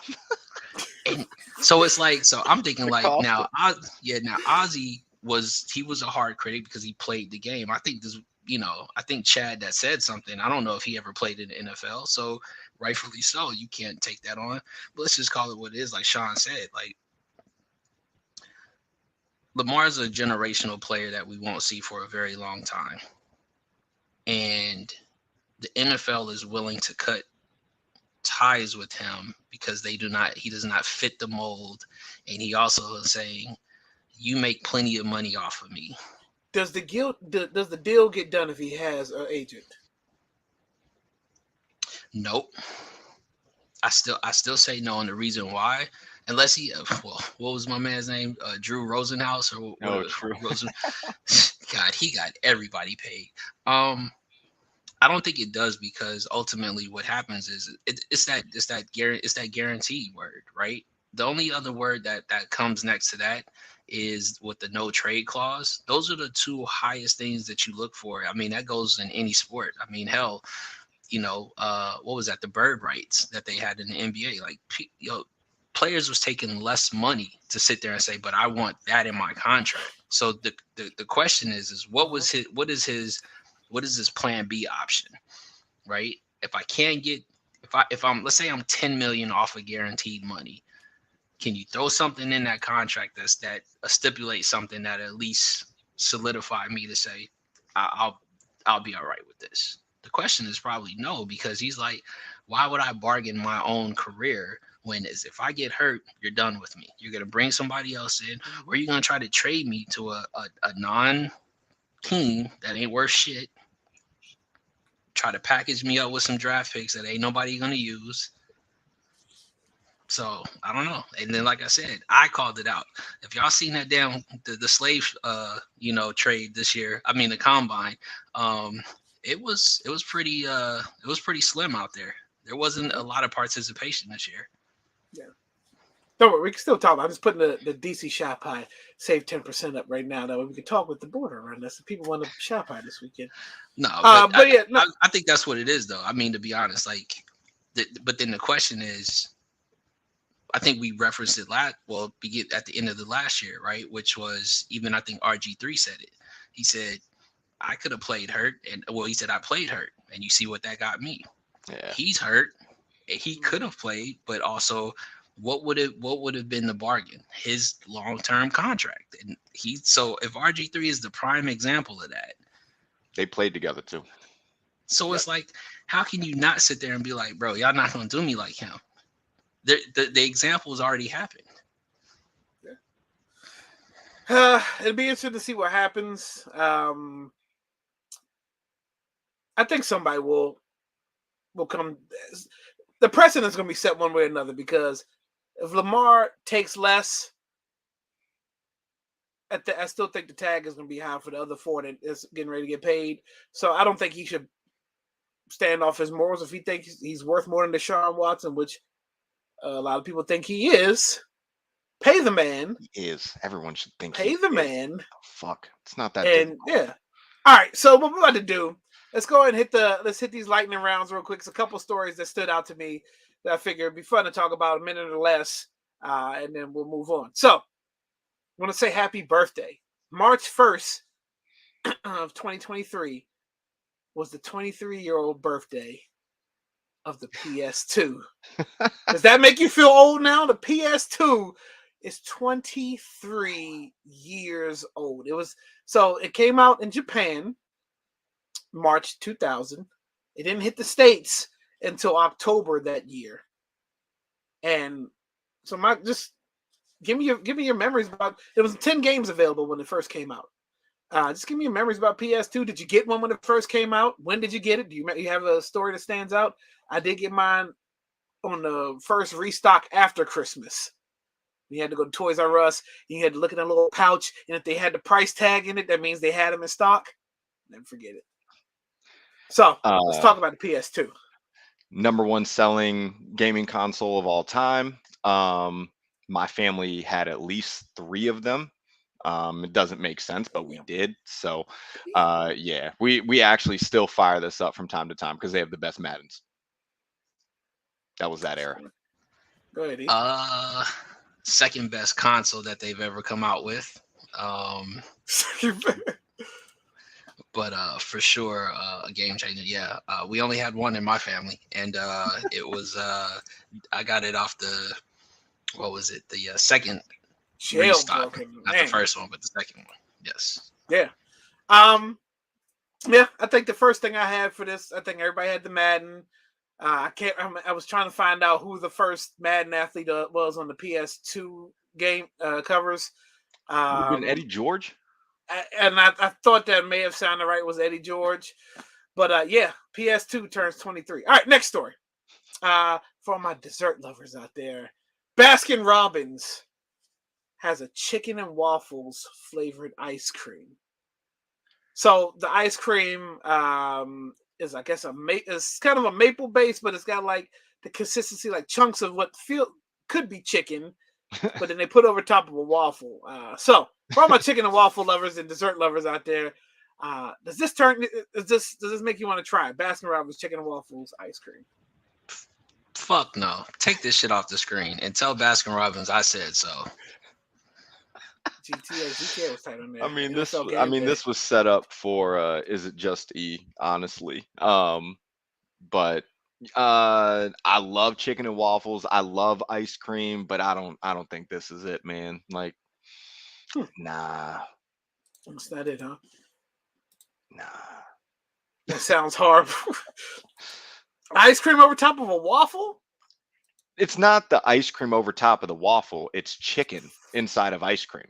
And so it's like, so I'm thinking The like cost now, now Ozzy was a hard critic because he played the game. I think this, I think Chad that said something. I don't know if he ever played in the NFL, so rightfully so, you can't take that on. But let's just call it what it is. Like Sean said, like Lamar's a generational player that we won't see for a very long time, and the NFL is willing to cut ties with him because he does not fit the mold, and he also is saying, you make plenty of money off of me. Does the deal get done if he has an agent? Nope. I still say no, and the reason why, unless he what was my man's name, Drew Rosenhaus or True. God, he got everybody paid. I don't think it does, because ultimately what happens is it's that guaranteed word, right? The only other word that comes next to that is with the no trade clause. Those are the two highest things that you look for. I mean, that goes in any sport. I mean, hell, what was that? The bird rights that they had in the NBA. Like, players was taking less money to sit there and say, but I want that in my contract. So the question is what is his plan B option, right? If I can't get, if I'm, let's say I'm 10 million off of guaranteed money, can you throw something in that contract that stipulates something that at least solidify me to say I'll be all right with this? The question is probably no, because he's like, why would I bargain my own career when if I get hurt, you're done with me? You're gonna bring somebody else in, or you're gonna try to trade me to a non team that ain't worth shit, try to package me up with some draft picks that ain't nobody gonna use. So I don't know. And then, like I said, I called it out. If y'all seen that damn the slave trade this year, I mean the combine, it was pretty slim out there. There wasn't a lot of participation this year. Yeah. Don't worry, we can still talk. I'm just putting the DC shop pie save 10% up right now. That way we can talk with the border around us. If people want to shop pie this weekend. No, but yeah, no. I think that's what it is, though. I mean, to be honest, like, but then the question is, I think we referenced it at the end of the last year, right? Which was, even I think RG3 said it. He said, I could have played hurt, and he said I played hurt, and you see what that got me. Yeah. He's hurt. He could have played, but also, what would have been the bargain? His long-term contract. And so if RG3 is the prime example of that. They played together too. So It's like, how can you not sit there and be like, bro, y'all not gonna do me like him? The example has already happened. Yeah. It'll be interesting to see what happens. I think somebody will come. The precedent's going to be set one way or another, because if Lamar takes less, I still think the tag is going to be high for the other four that is getting ready to get paid. So I don't think he should stand off his morals. If he thinks he's worth more than Deshaun Watson, which a lot of people think he is, pay the man. He is. Everyone should think pay the man. Oh, fuck. It's not that and difficult. Yeah. All right. So what we're about to do, let's go ahead and let's hit these lightning rounds real quick. It's a couple stories that stood out to me that I figured it'd be fun to talk about, a minute or less, and then we'll move on. So I want to say happy birthday. March 1st of 2023 was the 23-year-old birthday of the PS2. Does that make you feel old now? The PS2 is 23 years old. It came out in Japan March 2000. It didn't hit the States until October that year. And so give me your memories about. It was 10 games available when it first came out. Just give me your memories about PS2. Did you get one when it first came out? When did you get it? Do you have a story that stands out? I did get mine on the first restock after Christmas. You had to go to Toys R Us. You had to look at a little pouch, and if they had the price tag in it, that means they had them in stock. Never forget it. So let's talk about the PS2. Number one selling gaming console of all time. My family had at least 3 of them. It doesn't make sense, but we did. So, yeah, we actually still fire this up from time to time because they have the best Maddens. That was that era. Go ahead. Second best console that they've ever come out with. But for sure, a game changer. Yeah, we only had one in my family, and it was I got it off the the second restock, not the first one, but the second one. Yes. Yeah. Yeah. I think the first thing I had for this, I think everybody had the Madden. I was trying to find out who the first Madden athlete was on the PS2 game covers. Eddie George. And I thought that may have sounded right. Was Eddie George, but yeah, PS2 turns 23. All right, next story. For my dessert lovers out there, Baskin Robbins has a chicken and waffles flavored ice cream. So the ice cream is, I guess, it's kind of a maple base, but it's got like the consistency, like chunks of what could be chicken, but then they put over top of a waffle. So for all my chicken and waffle lovers and dessert lovers out there, does this make you want to try Baskin Robbins chicken and waffles ice cream? Fuck no. Take this shit off the screen and tell Baskin Robbins I said so. GTA was tight on there. This was set up for Is It Just E, honestly. But I love chicken and waffles. I love ice cream, but I don't think this is it, man. Like, nah. That's not it, huh? Nah. That sounds horrible. Ice cream over top of a waffle? It's not the ice cream over top of the waffle. It's chicken inside of ice cream.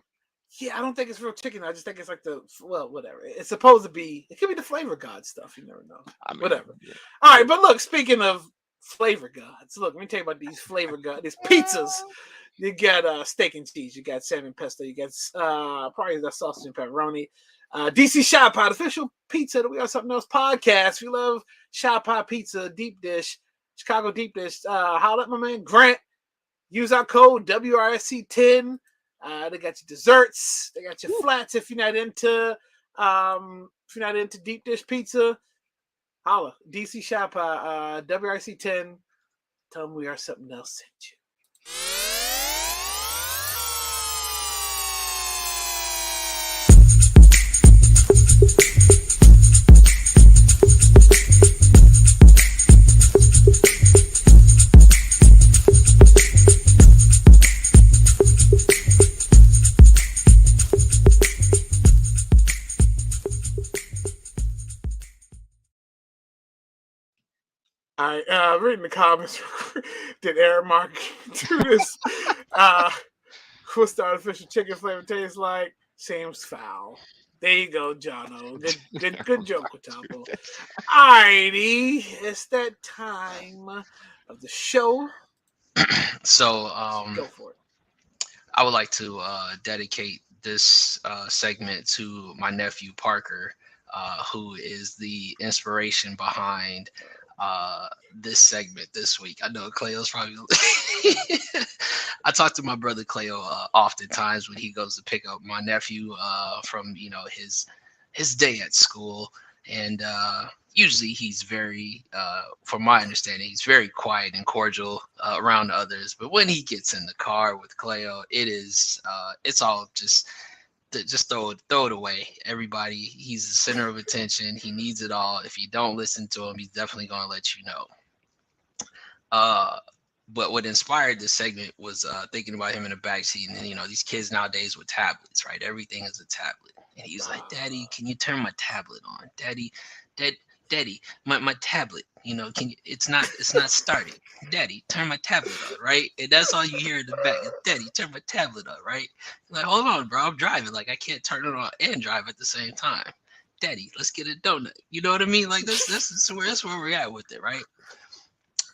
Yeah, I don't think it's real chicken. I just think it's like whatever. It's supposed to be. It could be the flavor god stuff. You never know. Whatever. Yeah. All right, but look, speaking of flavor gods, look, let me tell you about these flavor gods. These pizzas. You got steak and cheese. You got salmon pesto. You got probably the sausage and pepperoni. DC Shot Pot, official pizza that We Are Something Else podcast. We love Shot Pot Pizza, deep dish, Chicago deep dish. Holla at my man Grant. Use our code WRSC10. They got your desserts. They got your flats. If you're not into deep dish pizza, holla. DC Shop WRC10. Tell them We Are Something Else sent you. All right, reading the comments. Did Eric Mark do this? What's the artificial chicken flavor taste like? Seems foul. There you go, Jono. Good joke, Quatapo. Alrighty, it's that time of the show. So, go for it. I would like to dedicate this segment to my nephew Parker, who is the inspiration behind this segment this week. I know Cleo's probably I talk to my brother Cleo oftentimes when he goes to pick up my nephew from his day at school, and usually he's very from my understanding he's very quiet and cordial around others, but when he gets in the car with Cleo, it's all just throw it away. Everybody, he's the center of attention. He needs it all. If you don't listen to him, he's definitely going to let you know. But what inspired this segment was thinking about him in the backseat, and these kids nowadays with tablets, right? Everything is a tablet, and he's like, "Daddy, can you turn my tablet on? Daddy, Daddy, my tablet, it's not starting. Daddy, turn my tablet on, right? And that's all you hear in the back. Daddy, turn my tablet on, right? Like, hold on, bro, I'm driving. Like, I can't turn it on and drive at the same time. Daddy, let's get a donut. You know what I mean? Like, that's where we're at with it, right?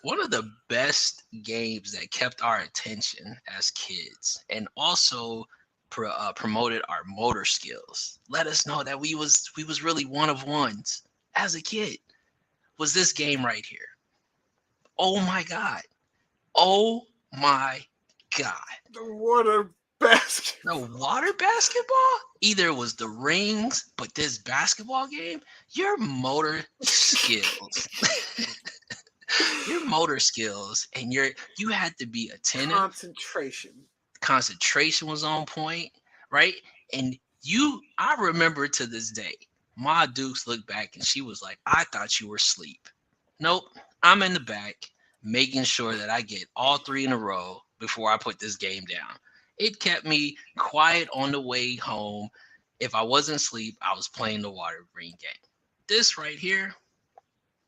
One of the best games that kept our attention as kids and also promoted our motor skills, let us know that we was really one of ones as a kid, was this game right here. Oh my God. Oh my God. The water basketball. The water basketball? Either it was the rings, but this basketball game, your motor skills. Your motor skills and you had to be attentive. Concentration was on point, right? And I remember to this day, Ma Dukes looked back and she was like, I thought you were asleep. Nope, I'm in the back making sure that I get all 3 in a row before I put this game down. It kept me quiet on the way home. If I wasn't asleep, I was playing the water green game. This right here,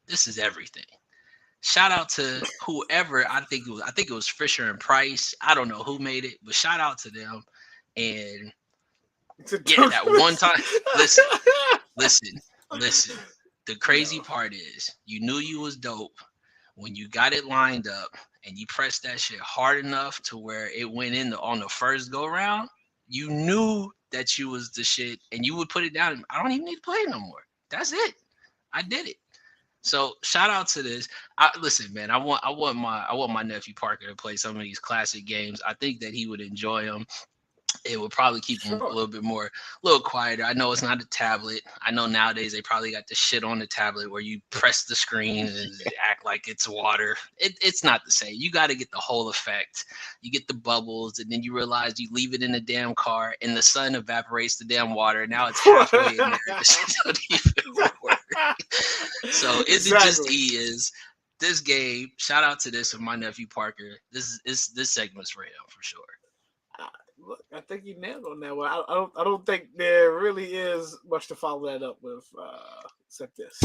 this is everything. Shout out to whoever, I think it was Fisher and Price. I don't know who made it, but shout out to them. And yeah, that one time, listen. The crazy part is you knew you was dope when you got it lined up and you pressed that shit hard enough to where it went in on the first go round. You knew that you was the shit and you would put it down. I don't even need to play it no more. That's it. I did it. So shout out to this. Listen, man, I want my nephew Parker to play some of these classic games. I think that he would enjoy them. It would probably keep him a little quieter. I know it's not a tablet. I know nowadays they probably got the shit on the tablet where you press the screen and act like it's water. It's not the same. You got to get the whole effect. You get the bubbles, and then you realize you leave it in the damn car, and the sun evaporates the damn water. Now it's halfway in there. It doesn't even work. So it just is this game. Shout out to this of my nephew Parker. This segment's for him for sure. Look, I think you nailed on that one. I don't think there really is much to follow that up with, except this.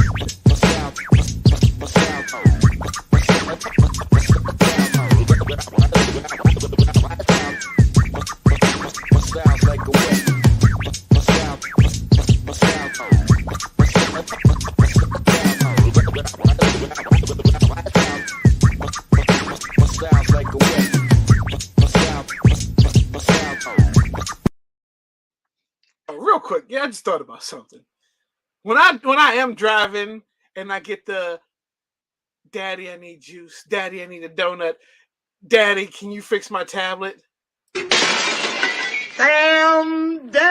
Real quick, I just thought about something. When I am driving and I get the Daddy, I need juice. Daddy, I need a donut. Daddy, can you fix my tablet? Damn. That's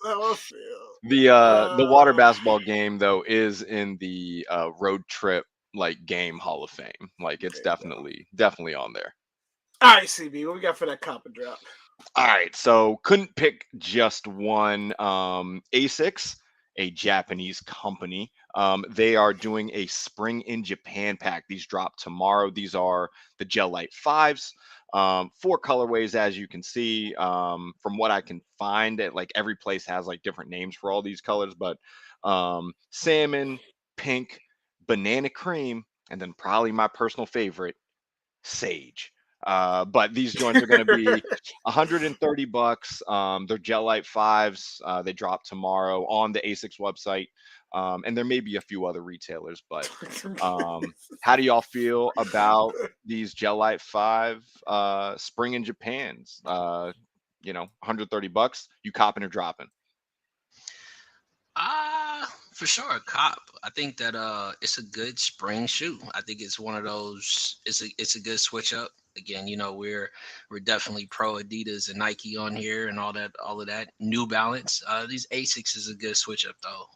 how I feel. The water basketball game though is in the road trip like game Hall of Fame. Like it's definitely on there. All right, CB, what we got for that copper drop? All right, so couldn't pick just one. ASICS, a Japanese company, they are doing a Spring in Japan pack. These drop tomorrow. These are the Gel Light 5s. 4 colorways, as you can see. From what I can find, like every place has like different names for all these colors, but salmon, pink, banana cream, and then probably my personal favorite, sage. But these joints are going to be $130. They're Gel Light 5s. They drop tomorrow on the ASICS website. And there may be a few other retailers, but how do y'all feel about these Gel Light 5 Spring in Japan's? $130. You copping or dropping? For sure, a cop. I think that it's a good spring shoe. I think it's one of those. It's a good switch up. Again, we're definitely pro Adidas and Nike on here and all of that. New Balance. These ASICS is a good switch up though.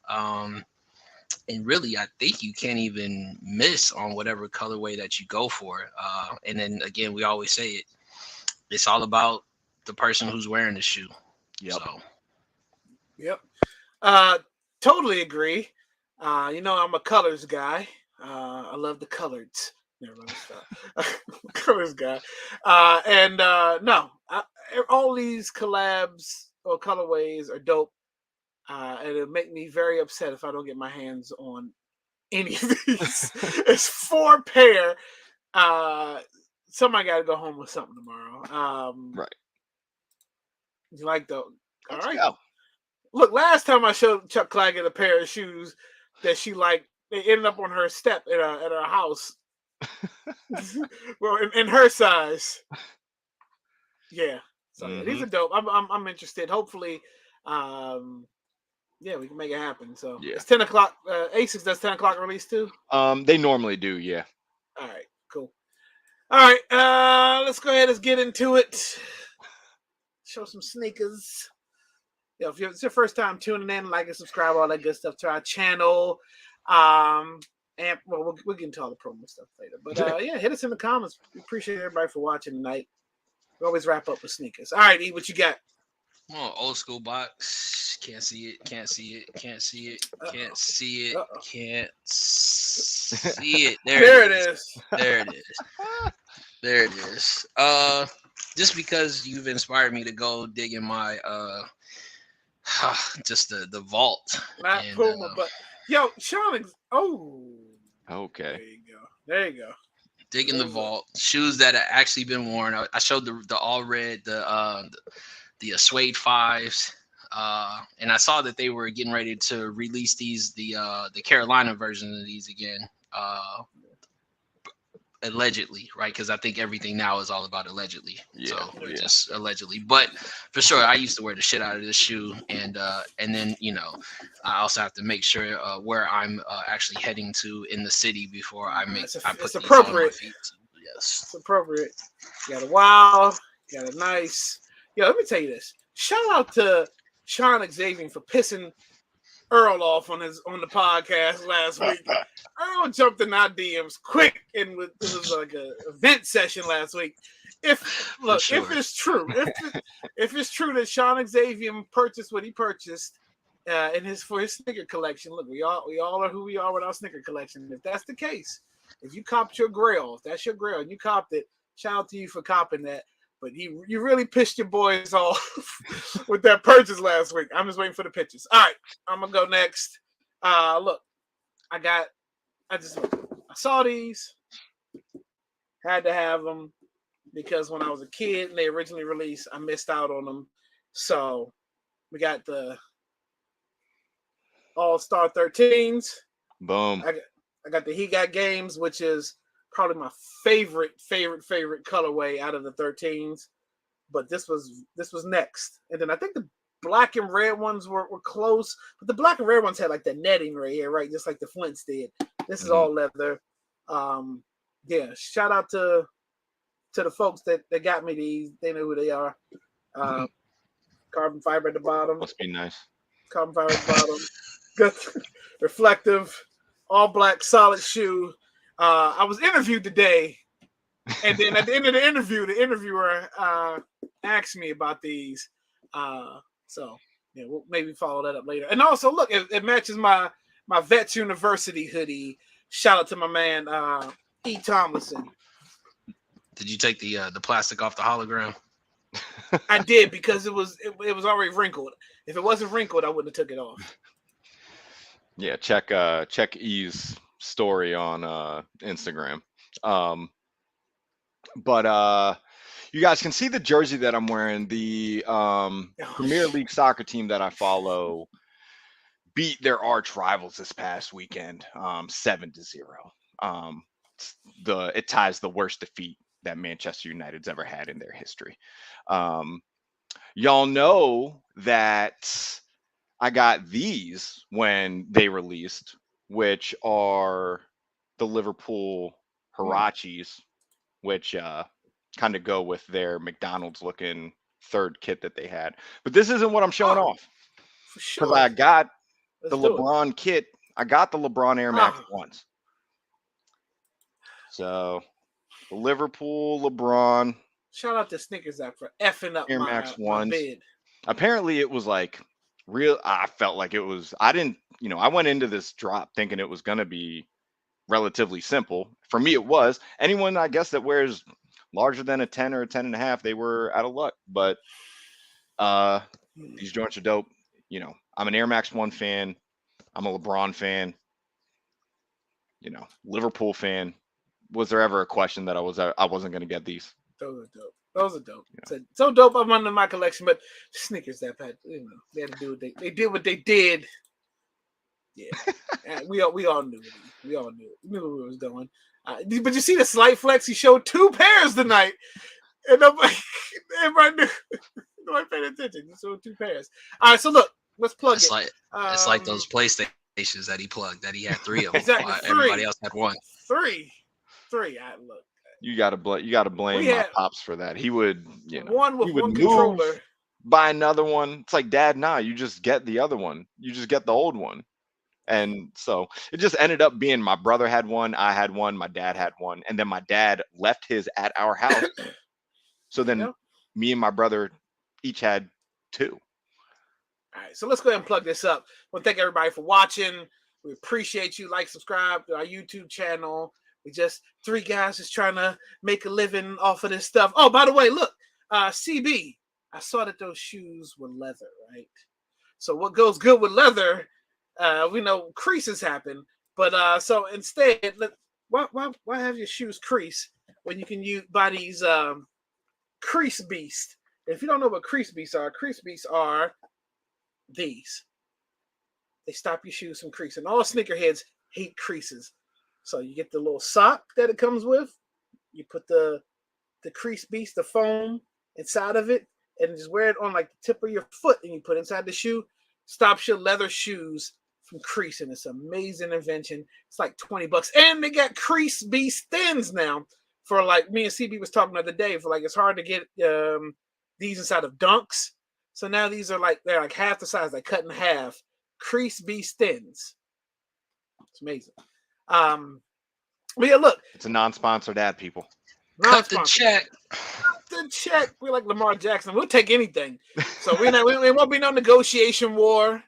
And really, I think you can't even miss on whatever colorway that you go for. And then again, we always say it. It's all about the person who's wearing the shoe. Yep. So. Yep. Totally agree. I'm a colors guy. I love the coloreds. Never mind, stop. This guy. No, all these collabs or colorways are dope. And it'll make me very upset if I don't get my hands on any of these. It's 4 pair. Somebody got to go home with something tomorrow. Right. You like the? Let's all right. go. Look, last time I showed Chuck Claggett a pair of shoes that she liked, they ended up on her step at her house. Well, in her size. Yeah. So yeah, these are dope. I'm interested. Hopefully, yeah, we can make it happen. So it's 10 o'clock. Asics does 10 o'clock release too. They normally do, yeah. All right, cool. All right, let's go ahead. Let's get into it. Show some sneakers. Yeah, if it's your first time tuning in, like and subscribe, all that good stuff to our channel. And well, we'll get into all the promo stuff later. But yeah, hit us in the comments. We appreciate everybody for watching tonight. We always wrap up with sneakers. All right, E, what you got? Oh, old school box. Can't see it. Can't see it. Can't see it. Can't see it. Can't see it. There it is. There it is. There it is. Just because you've inspired me to go dig in my just the vault. Not Puma, but yo, Sean. Okay. There you go. There you go. Dig in the vault. Shoes that have actually been worn. I showed the all red, the suede 5s, and I saw that they were getting ready to release these the Carolina version of these again, allegedly, right? Because I think everything now is all about allegedly. Just allegedly. But for sure, I used to wear the shit out of this shoe, and then I also have to make sure where I'm actually heading to in the city before I put these on my feet. Yes, it's appropriate. You got a wow. You got a nice. Yo, let me tell you this. Shout out to Sean Xavier for pissing Earl off on the podcast last week. Earl jumped in our DMs quick, and it was like a event session last week. If it's true, if it's true that Sean Xavier purchased what he purchased for his sneaker collection, look, we all are who we are with our sneaker collection. If that's the case, if you copped your Grail, if that's your Grail and you copped it, shout out to you for copping that. But you really pissed your boys off with that purchase last week. I'm just waiting for the pictures. All right, I'm gonna go next. Look, I saw these, had to have them because when I was a kid and they originally released, I missed out on them. So we got the All-Star 13s. Boom. I got the He Got Games, which is probably my favorite colorway out of the 13s, but this was next. And then I think the black and red ones were close, but the black and red ones had like the netting right here, right? Just like the Flints did. This is all leather. Yeah, shout out to the folks that got me these. They know who they are. Carbon fiber at the bottom. Must be nice. Carbon fiber at the bottom. Good, reflective, all black, solid shoe. I was interviewed today, and then at the end of the interview, the interviewer asked me about these. So yeah, we'll maybe follow that up later. And also, look, it matches my Vets University hoodie. Shout out to my man E. Tomlinson. Did you take the plastic off the hologram? I did because it was already wrinkled. If it wasn't wrinkled, I wouldn't have took it off. Yeah, check E's story on Instagram. But you guys can see the jersey that I'm wearing. The Premier League soccer team that I follow beat their arch rivals this past weekend, 7-0. It ties the worst defeat that Manchester United's ever had in their history. Y'all know that I got these when they released, which are the Liverpool Hirachis, which kind of go with their McDonald's looking third kit that they had. But this isn't what I'm showing off. For sure. Because I got the LeBron kit. I got the LeBron Air Max ones. So the Liverpool LeBron. Shout out to Snickers app for effing up Air Max ones. my bed. Apparently it was like real. I felt like it was. I didn't. I went into this drop thinking it was gonna be relatively simple. For me, it was. Anyone, I guess, that wears larger than a 10 or a 10.5, they were out of luck. But these joints are dope. You know, I'm an Air Max 1 fan. I'm a LeBron fan. You know, Liverpool fan. Was there ever a question that I wasn't going to get these? Those are dope. Those are dope. Yeah. So dope. I'm under my collection, but sneakers that had, they had to do what they did what they did. Yeah, we all knew it. We all knew where it was going. But you see the slight flex? He showed 2 pairs tonight, and everybody knew. Nobody paid attention. He showed 2 pairs. All right, so look, let's plug it's it. It's like those PlayStations that he plugged. That he had 3 of them. Exactly. Everybody else had 1. 3. Look. You gotta blame my pops for that. He would, one with he would one move, controller. buy another one. It's like, Dad, nah, you just get the other one. You just get the old one. And so it just ended up being my brother had one, I had one, my dad had one, and then my dad left his at our house. So then me and my brother each had 2. All right, so let's go ahead and plug this up. I want to thank everybody for watching. We appreciate you. Like, subscribe to our YouTube channel. We just 3 guys just trying to make a living off of this stuff. Oh, by the way, look, CB, I saw that those shoes were leather, right? So what goes good with leather, we know creases happen. But so instead, why have your shoes crease when you can buy these crease beasts? If you don't know what crease beasts are these. They stop your shoes from creasing. All sneakerheads hate creases. So you get the little sock that it comes with. You put the crease beast, the foam inside of it, and just wear it on like the tip of your foot, and you put it inside the shoe. Stops your leather shoes from creasing. It's an amazing invention. It's like $20, and they got crease beast thins now. For like me and CB was talking the other day, for like it's hard to get these inside of Dunks. So now these are they're like half the size, like cut in half. Crease beast thins. It's amazing. But yeah, look, it's a non-sponsored ad, people. Cut the check. We're like Lamar Jackson. We'll take anything. So it won't be no negotiation war.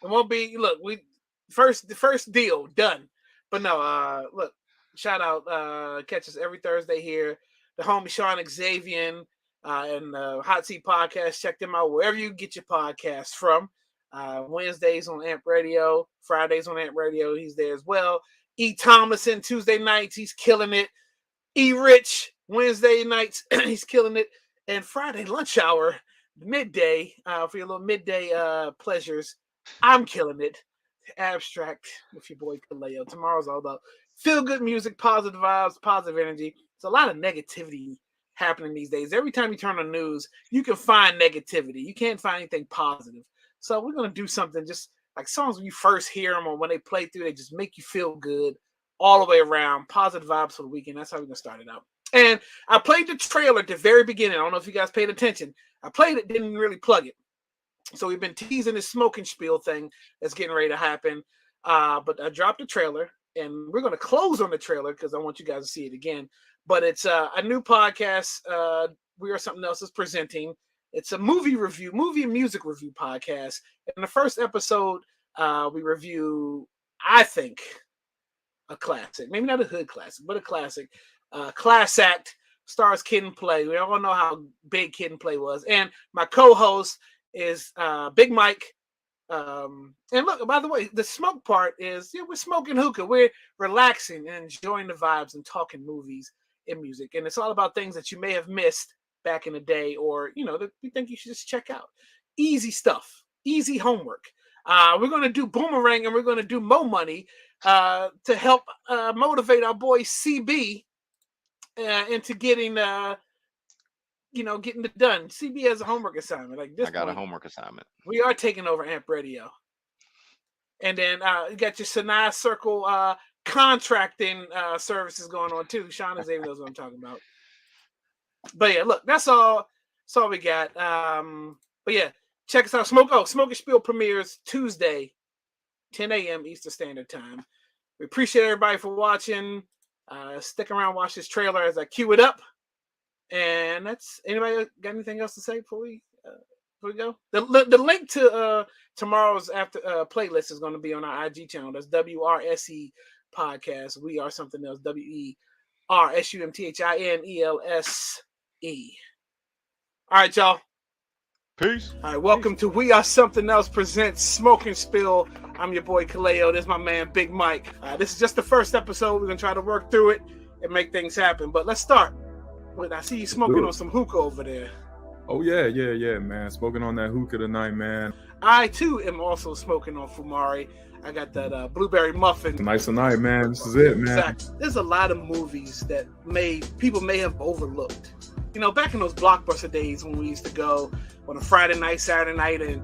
It won't be. Look, the first deal done. But no, look, shout out. Catch us every Thursday here. The homie Sean Xavier and Hot Seat Podcast. Check them out wherever you get your podcasts from. Wednesdays on Amp Radio, Fridays on Amp Radio. He's there as well. E. Tomlinson, Tuesday nights, he's killing it. E. Rich, Wednesday nights, he's killing it. And Friday lunch hour, midday, for your little midday pleasures, I'm killing it. Abstract with your boy Kaleo. Tomorrow's all about feel-good music, positive vibes, positive energy. It's a lot of negativity happening these days. Every time you turn on the news, you can find negativity. You can't find anything positive. So we're going to do something just like songs when you first hear them or when they play through, they just make you feel good all the way around. Positive vibes for the weekend. That's how we're going to start it out. And I played the trailer at the very beginning. I don't know if you guys paid attention. I played it, didn't really plug it. So we've been teasing this smoking spiel thing that's getting ready to happen. But I dropped the trailer, and we're going to close on the trailer because I want you guys to see it again. But it's a new podcast. We Are Something Else is presenting. It's a movie and music review podcast. In the first episode, we review, I think, a classic. Maybe not a hood classic, but a classic. Class Act stars Kid and Play. We all know how big Kid and Play was. And my co-host is Big Mike. And look, by the way, the smoke part is, we're smoking hookah. We're relaxing and enjoying the vibes and talking movies and music. And it's all about things that you may have missed back in the day, or that we think you should just check out. Easy stuff, easy homework. We're going to do Boomerang, and we're going to do Mo Money to help motivate our boy CB into getting getting it done. CB has a homework assignment. Like this, I got a homework assignment. We are taking over Amp Radio, and then you got your Sinai Circle contracting services going on too. Sean is able knows what I'm talking about. But yeah, look, that's all we got. But yeah, check us out. Smoking Spiel premieres Tuesday, 10 a.m. Eastern Standard Time. We appreciate everybody for watching. Stick around, watch this trailer as I cue it up. And that's, anybody got anything else to say before we go? The link to tomorrow's after playlist is going to be on our IG channel. That's WRSE podcast. We are something else. WERSUMTHINELSE. All right, y'all. Peace. All right, welcome to We Are Something Else presents Smoke and Spill. I'm your boy Kaleo. This is my man Big Mike. This is just the first episode. We're gonna try to work through it and make things happen. But let's start. I see you smoking on some hookah over there. Oh yeah, man. Smoking on that hookah tonight, man. I too am also smoking on Fumari. I got that blueberry muffin. Nice tonight, man. This is it, man. Exactly. There's a lot of movies that people may have overlooked. You know, back in those blockbuster days when we used to go on a Friday night, Saturday night, and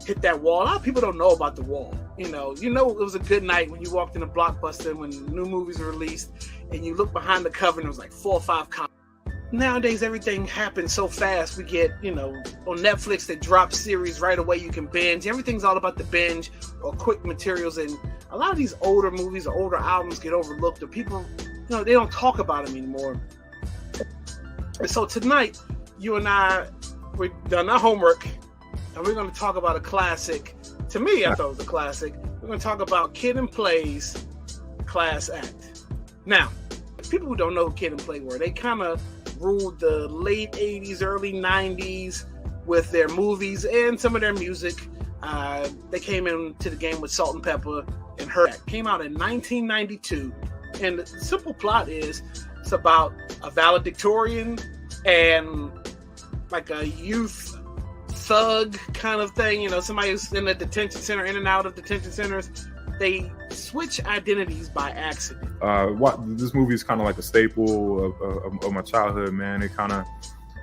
hit that wall. A lot of people don't know about the wall. You know, it was a good night when you walked in a blockbuster when new movies were released, and you look behind the cover and it was like 4 or 5 copies. Nowadays, everything happens so fast. We get, on Netflix, they drop series right away. You can binge. Everything's all about the binge or quick materials. And a lot of these older movies or older albums get overlooked. Or people, they don't talk about them anymore. And so tonight, you and I, we've done our homework. And we're going to talk about a classic. To me, I thought it was a classic. We're going to talk about Kid and Play's Class Act. Now, people who don't know who Kid and Play were, they kind of ruled the late 80s, early 90s with their movies and some of their music. They came into the game with Salt and Pepper and Her. Came out in 1992. And the simple plot is it's about a valedictorian and like a youth thug kind of thing. Somebody who's in a detention center, in and out of detention centers. They switch identities by accident. This movie is kind of like a staple of my childhood, man. It kind of,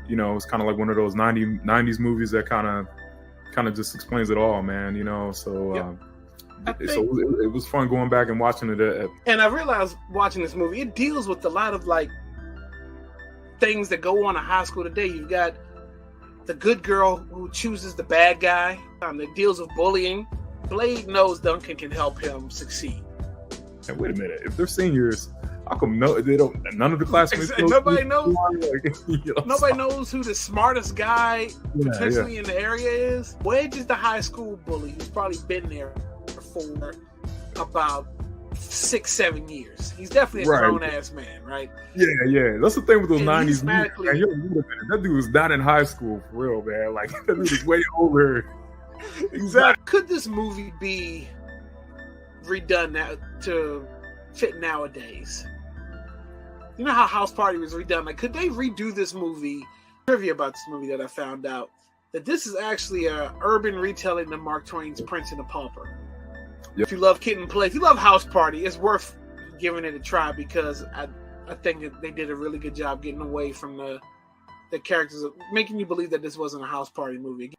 it's kind of like one of those 90s movies that kind of just explains it all, man. So it was fun going back and watching it. And I realized watching this movie, it deals with a lot of like things that go on in high school today. You've got the good girl who chooses the bad guy. That deals with bullying. Blade knows Duncan can help him succeed. And wait a minute, if they're seniors, how come none of the classmates? Nobody knows. Nobody knows who the smartest guy potentially in the area is. Wedge is the high school bully who's probably been there for about 6-7 years. He's definitely a grown ass man, right? Yeah. That's the thing with those 90s movies. Man, that dude was not in high school for real, man. Like that dude was way older. Exactly. Could this movie be redone now to fit nowadays? You know how House Party was redone? Like, could they redo this movie? Trivia about this movie that I found out that this is actually an urban retelling of Mark Twain's Prince and the Pauper. Yep. If you love Kid and Play, if you love House Party, it's worth giving it a try because I think that they did a really good job getting away from the characters, making you believe that this wasn't a House Party movie.